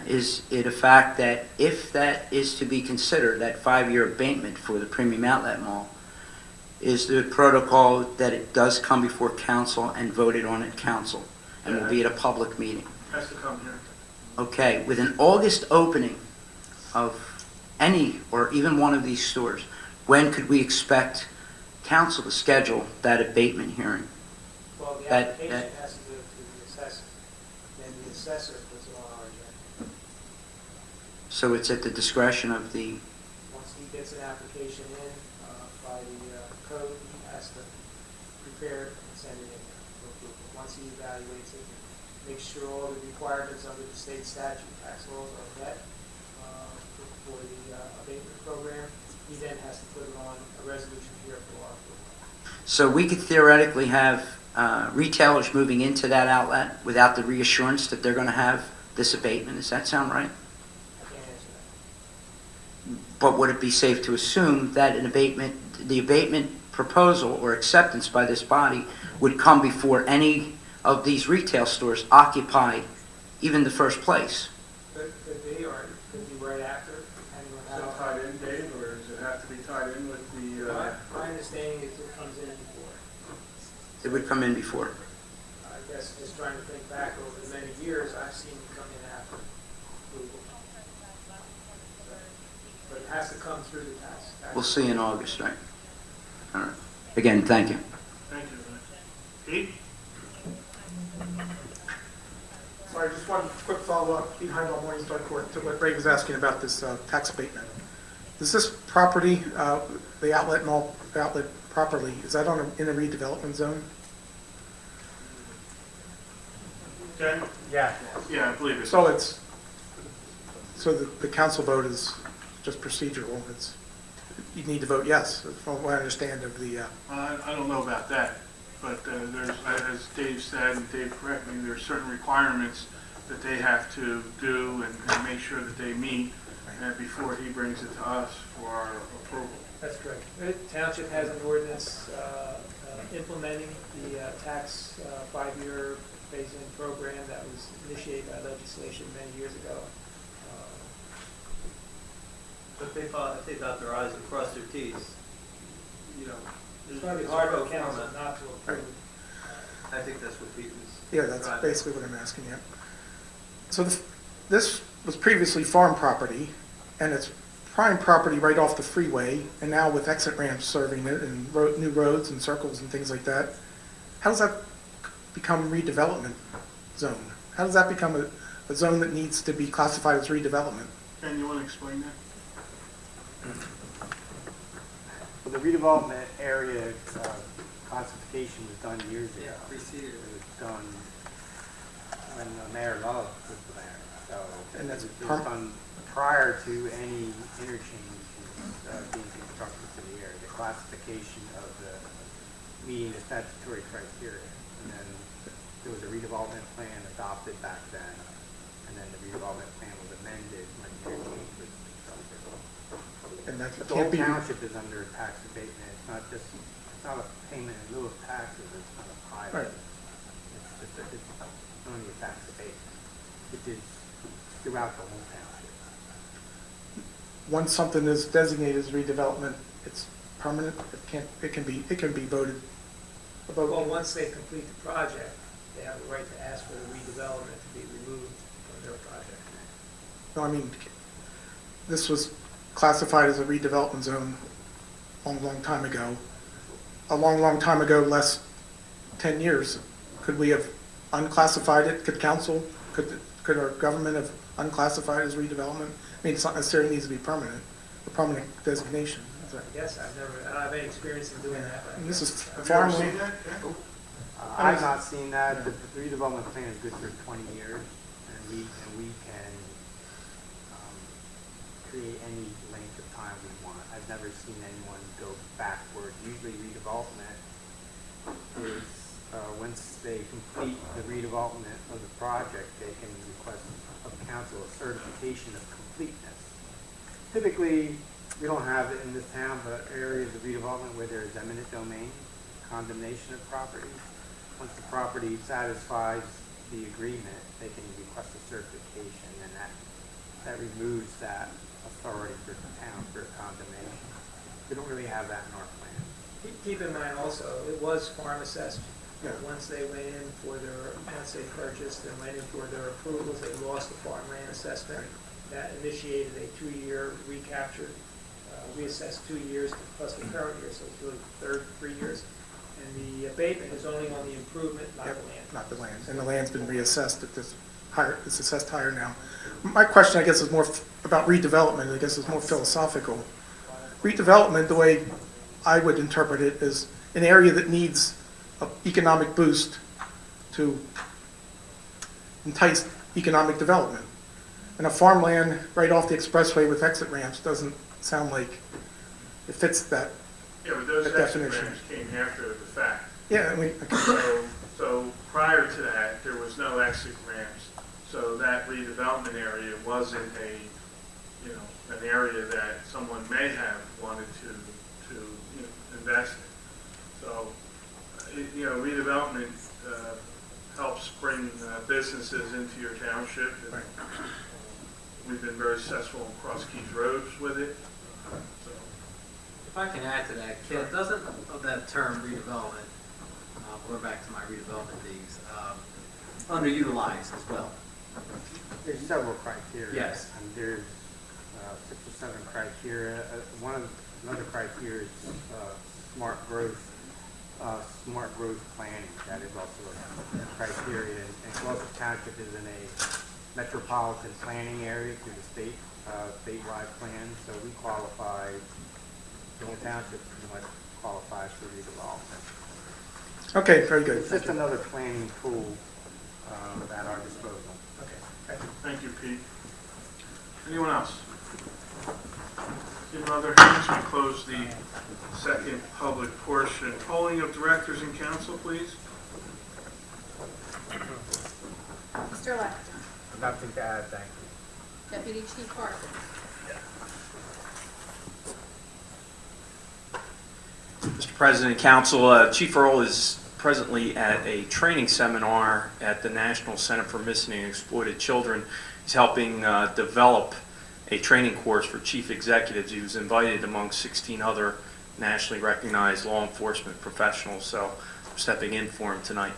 Is it a fact that if that is to be considered, that 5-year abatement for the premium outlet mall, is the protocol that it does come before council and voted on at council and will be at a public meeting? Has to come here. Okay, with an August opening of any or even one of these stores, when could we expect council to schedule that abatement hearing? Well, the application has to go to the assessor, then the assessor puts it on our agenda. So it's at the discretion of the... Once he gets an application in by the code, he has to prepare it and send it in for approval. Once he evaluates it, makes sure all the requirements under the state statute, tax laws are met for the abatement program, he then has to put it on a resolution here for our approval. So we could theoretically have retailers moving into that outlet without the reassurance that they're going to have this abatement. Does that sound right? I can't answer that. But would it be safe to assume that the abatement proposal or acceptance by this body would come before any of these retail stores occupy even the first place? Could be, or it could be right after, depending on Is it how. tied in, Dave, or does it have to be tied in with the, My understanding is it comes in before. It would come in before. I guess just trying to think back over the many years, I've seen it come in after approval. But it has to come through the tax. We'll see in August, right? All right. Again, thank you. Thank you. Pete? Sorry, just one quick follow-up behind on Morningstar Court to what Ray was asking about this tax abatement. Is this property, the outlet mall, outlet properly, is that in a redevelopment zone? Okay? Yeah. Yeah, I believe it. So the council vote is just procedural, you need to vote yes, from what I understand of the, I don't know about that, but there's, as Dave said, and Dave corrected me, there's certain requirements that they have to do and make sure that they meet before he brings it to us for our approval. That's correct. The township has an ordinance implementing the tax 5-year phase-in program that was initiated by legislation many years ago. But they dot their i's and cross their t's. You know, It's going to be hard for council not to approve. I think that's what Pete was. yeah, that's basically what I'm asking, yeah. So this was previously farm property, and it's prime property right off the freeway, and now with exit ramps serving it, and new roads and circles and things like that, how does that become redevelopment zone? How does that become a zone that needs to be classified as redevelopment? Ken, you want to explain that? Well, the redevelopment area classification was done years ago. Yeah, preceded. It was done when Mayor Love was the mayor. So And that's it was done prior to any interchange being constructed to the area. The classification of the meeting the statutory criteria. And then there was a redevelopment plan adopted back then. And then the redevelopment plan was amended when the interchange was constructed. And that The can't whole be, township is under tax abatement. It's not a payment in lieu of taxes. It's not a pilot. Right. It's only a tax abatement, which is throughout the whole township. once something is designated as redevelopment, it's permanent, it can be voted. Well, once they complete the project, they have the right to ask for the redevelopment to be removed from their project. No, I mean, this was classified as a redevelopment zone a long time ago. A long time ago, less 10 years. Could we have unclassified it? Could council, could our government have unclassified as redevelopment? I mean, it's not necessarily needs to be permanent, a permanent designation. Is that- Yes, I don't have any experience in doing that. And this is Have you ever farmland. seen that? Ken? I've not seen that. The redevelopment plan is good for 20 years, and we can create any length of time we want. I've never seen anyone go backwards. Usually redevelopment is, once they complete the redevelopment of the project, they can request of council a certification of completeness. Typically, we don't have it in this town, but areas of redevelopment where there is eminent domain, condemnation of property. Once the property satisfies the agreement, they can request a certification, and that removes that authority for the town for condemnation. We don't really have that in our plan. Keep in mind also, it was farm assessed. Yeah. Once they purchased and went in for their approvals, they lost the farmland assessment. That initiated a 2-year recapture. We assessed 2 years plus the current year, so it's really 3 years. And the abatement is only on the improvement, not the land. Not the land, and the land's been reassessed at this higher, it's assessed higher now. My question, I guess, is more about redevelopment, I guess is more philosophical. Redevelopment, the way I would interpret it, is an area that needs an economic boost to entice economic development. And a farmland right off the expressway with exit ramps doesn't sound like it fits that. Yeah, but those That extra definition. grants came after the fact. Yeah, I mean, So prior to that, there was no exit ramps, so that redevelopment area wasn't an area that someone may have wanted to invest in. So, redevelopment helps bring businesses into your township. And we've been very successful in Cross Keys Roads with it. So. If I can add to that, Ken, doesn't that term redevelopment, going back to my redevelopment days, underutilized as well? There's several criteria. Yes. And there's 6 or 7 criteria. Another criteria is smart growth planning. That is also a criteria. And Gloucester Township is in a metropolitan planning area through the statewide plan, so we qualify. The township pretty much qualifies for redevelopment. Okay, very good. It's just another planning tool at our disposal. Okay. Thank you, Pete. Anyone else? In other hands, we close the second public portion. Polling of directors and council, please. Mr. Lecter. Nothing to add, thank you. Deputy Chief Parsons. Mr. President, Council, Chief Earl is presently at a training seminar at the National Center for Missing and Exploited Children. He's helping develop a training course for chief executives. He was invited among 16 other nationally recognized law enforcement professionals, so I'm stepping in for him tonight.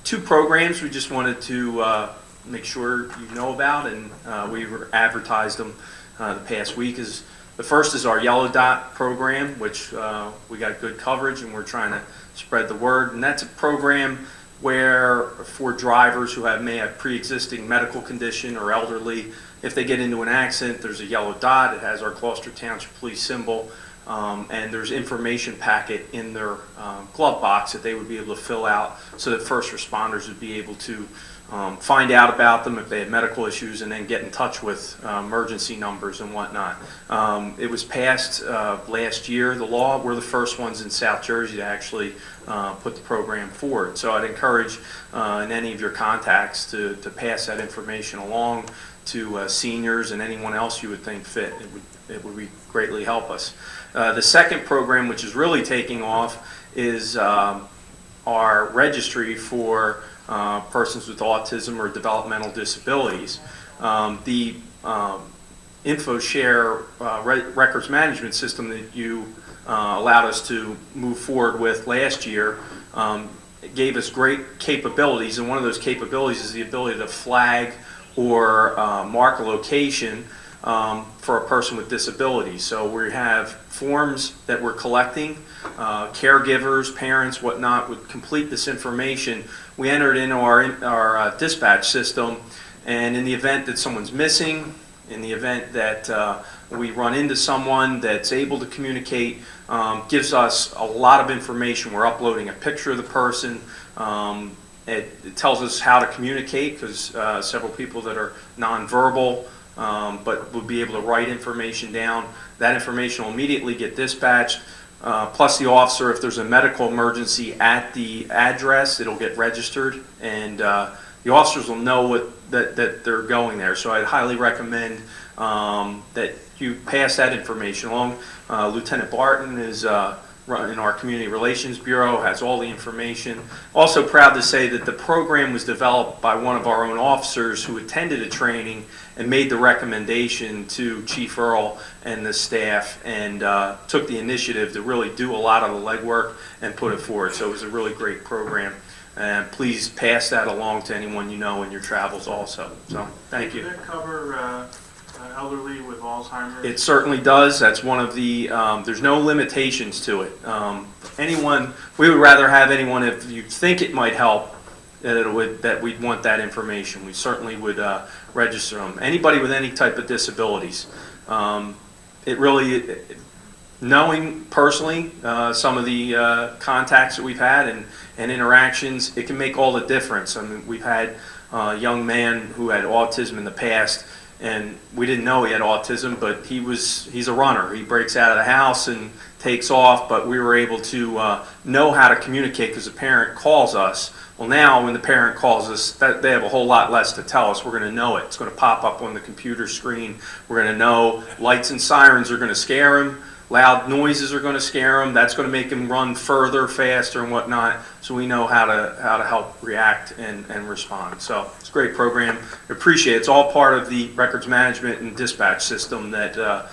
2 programs we just wanted to make sure you know about, and we advertised them the past week. The first is our Yellow Dot program, which we got good coverage, and we're trying to spread the word. And that's a program where for drivers who may have pre-existing medical condition or elderly, if they get into an accident, there's a yellow dot. It has our Gloucester Township police symbol, and there's information packet in their glove box that they would be able to fill out so that first responders would be able to find out about them if they had medical issues, and then get in touch with emergency numbers and whatnot. It was passed last year, the law. We're the first ones in South Jersey to actually put the program forward. So I'd encourage in any of your contacts to pass that information along to seniors and anyone else you would think fit. It would greatly help us. The second program, which is really taking off, is our registry for persons with autism or developmental disabilities. The InfoShare records management system that you allowed us to move forward with last year gave us great capabilities, and one of those capabilities is the ability to flag or mark a location for a person with disabilities. So we have forms that we're collecting, caregivers, parents, whatnot would complete this information. We enter it into our dispatch system, and in the event that someone's missing, in the event that we run into someone that's able to communicate, gives us a lot of information. We're uploading a picture of the person. It tells us how to communicate, because several people that are nonverbal but would be able to write information down. That information will immediately get dispatched. Plus the officer, if there's a medical emergency at the address, it'll get registered, and the officers will know that they're going there. So I'd highly recommend that you pass that information along. Lieutenant Barton is in our Community Relations Bureau, has all the information. Also proud to say that the program was developed by one of our own officers who attended a training and made the recommendation to Chief Earl and the staff, and took the initiative to really do a lot of the legwork and put it forward. So it was a really great program. And please pass that along to anyone you know in your travels also. So thank you. Does that cover elderly with Alzheimer's? It certainly does. That's one of the, there's no limitations to it. Anyone, we would rather have anyone, if you think it might help, that we'd want that information. We certainly would register them. Anybody with any type of disabilities. It really, knowing personally some of the contacts that we've had and interactions, it can make all the difference. I mean, we've had a young man who had autism in the past, and we didn't know he had autism, but he's a runner. He breaks out of the house and takes off, but we were able to know how to communicate because the parent calls us. Well, now when the parent calls us, they have a whole lot less to tell us. We're going to know it. It's going to pop up on the computer screen. We're going to know lights and sirens are going to scare him. Loud noises are going to scare him. That's going to make him run further, faster, and whatnot. So we know how to help react and respond. So it's a great program. I appreciate it. It's all part of the records management and dispatch system that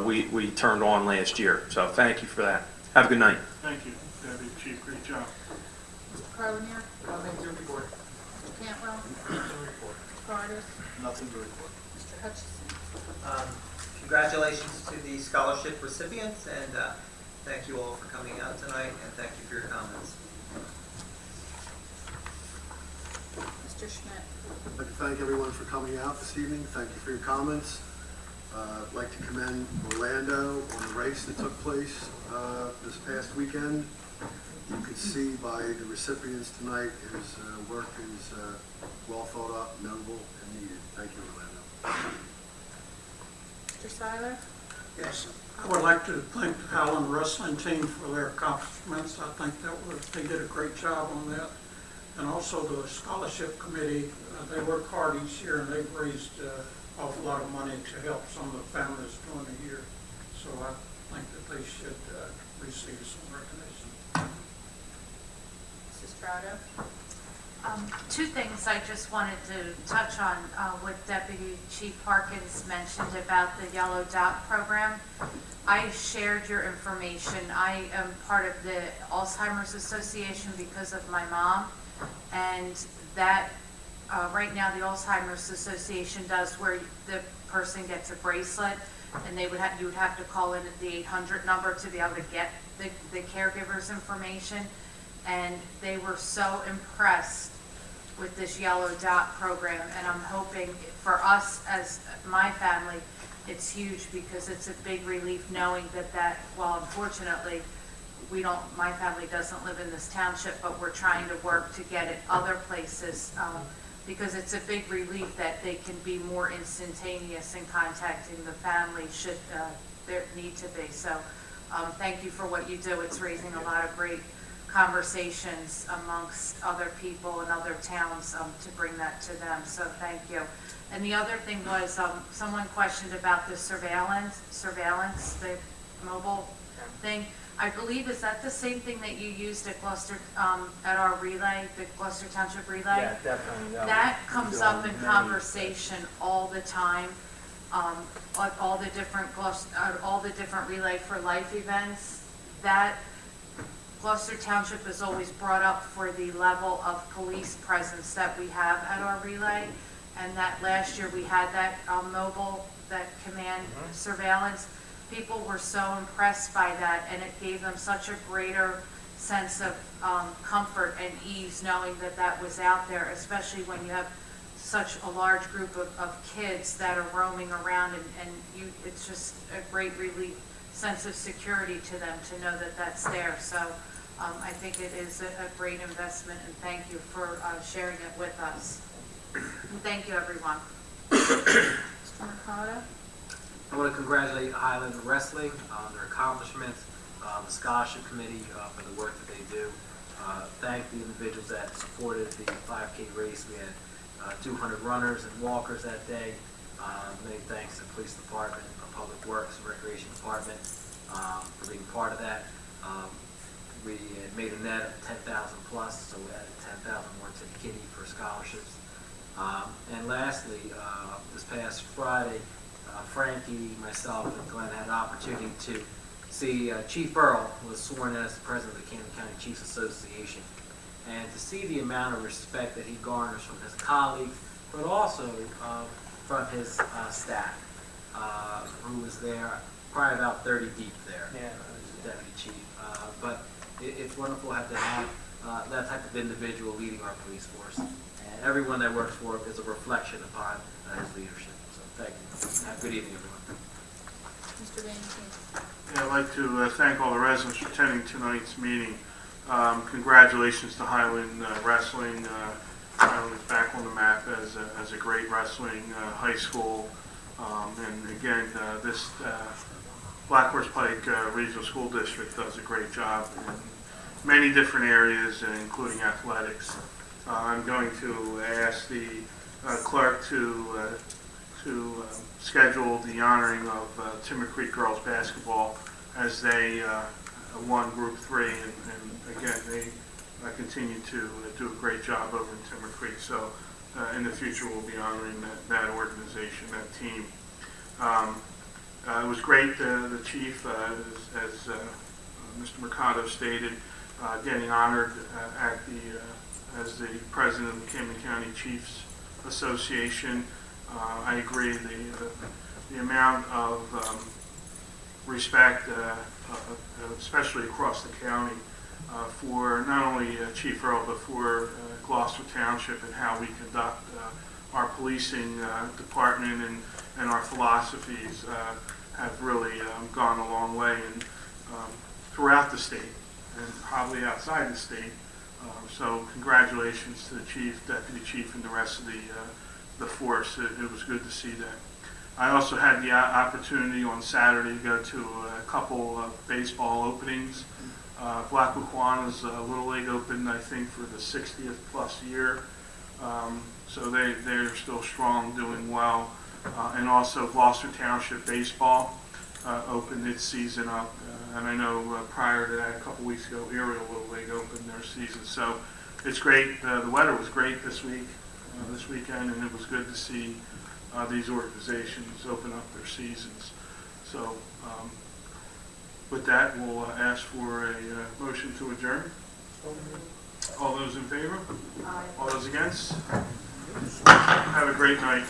we turned on last year. So thank you for that. Have a good night. Thank you, Deputy Chief. Great job. Mr. Carlinier? Nothing to report. Mr. Cantwell? Nothing to report. Mr. Cardis? Nothing to report. Mr. Hutchison? Congratulations to the scholarship recipients, and thank you all for coming out tonight, and thank you for your comments. Mr. Schmidt? I'd like to thank everyone for coming out this evening. Thank you for your comments. I'd like to commend Orlando on the race that took place this past weekend. You could see by the recipients tonight, his work is well thought out, noble, and needed. Thank you, Orlando. Mr. Seiler? Yes, I would like to thank the Howland Wrestling Team for their accomplishments. I think they did a great job on that. And also the Scholarship Committee, they work hard each year, and they've raised an awful lot of money to help some of the families during the year. So I think that they should receive some recognition. Mrs. Strado? Two things I just wanted to touch on what Deputy Chief Harkins mentioned about the Yellow Dot program. I shared your information. I am part of the Alzheimer's Association because of my mom, and that right now the Alzheimer's Association does where the person gets a bracelet, and you would have to call in at the 800 number to be able to get the caregiver's information. And they were so impressed with this Yellow Dot program, and I'm hoping for us as my family, it's huge because it's a big relief knowing that while unfortunately my family doesn't live in this township, but we're trying to work to get it other places because it's a big relief that they can be more instantaneous in contacting the family should there need to be. So thank you for what you do. It's raising a lot of great conversations amongst other people and other towns to bring that to them. So thank you. And the other thing was someone questioned about the surveillance, the mobile thing. I believe, is that the same thing that you used at Gloucester, at our relay, the Gloucester Township relay? Yeah, definitely. That comes up in conversation all the time. All the different Relay for Life events. That Gloucester Township is always brought up for the level of police presence that we have at our relay, and that last year we had that mobile, that command surveillance. People were so impressed by that, and it gave them such a greater sense of comfort and ease knowing that was out there, especially when you have such a large group of kids that are roaming around, and it's just a great relief, sense of security to them to know that that's there. So I think it is a great investment, and thank you for sharing it with us. And thank you, everyone. Mr. Mercado? I want to congratulate Highland Wrestling on their accomplishments, the Scholarship Committee for the work that they do. Thank the individuals that supported the 5K race. We had 200 runners and walkers that day. Many thanks to the Police Department, Public Works, and Recreation Department for being part of that. We had made a net of 10,000 plus, so we added 10,000 more to the kitty for scholarships. And lastly, this past Friday, Frankie, myself, and Glenn had an opportunity to see Chief Burrell was sworn in as the president of the Camden County Chiefs Association, and to see the amount of respect that he garners from his colleagues, but also from his staff, who was there, probably about 30 deep there, as Deputy Chief. But it's wonderful to have that type of individual leading our police force, and everyone that works for him is a reflection upon his leadership. So thank you. Have a good evening, everyone. Mr. Van Teen. Yeah, I'd like to thank all the residents for attending tonight's meeting. Congratulations to Highland Wrestling. Highland is back on the map as a great wrestling high school. And again, this Black Horse Pike Regional School District does a great job in many different areas, including athletics. I'm going to ask the clerk to schedule the honoring of Timber Creek girls basketball as they won Group 3, and again, they continue to do a great job over in Timber Creek. So in the future, we'll be honoring that organization, that team. It was great, the chief, as Mr. Mercado stated, getting honored as the president of the Camden County Chiefs Association. I agree, the amount of respect, especially across the county, for not only Chief Earl, but for Gloucester Township and how we conduct our policing department and our philosophies have really gone a long way and throughout the state and probably outside the state. So congratulations to the chief, deputy chief, and the rest of the force. It was good to see that. I also had the opportunity on Saturday to go to a couple of baseball openings. Black Wequana's Little League opened, I think, for the 60th plus year. So they're still strong, doing well. And also Gloucester Township Baseball opened its season up. And I know prior to that, a couple weeks ago, Erie Little League opened their season. So it's great. The weather was great this weekend, and it was good to see these organizations open up their seasons. So with that, we'll ask for a motion to adjourn. All those in favor? Aye. All those against? Have a great night.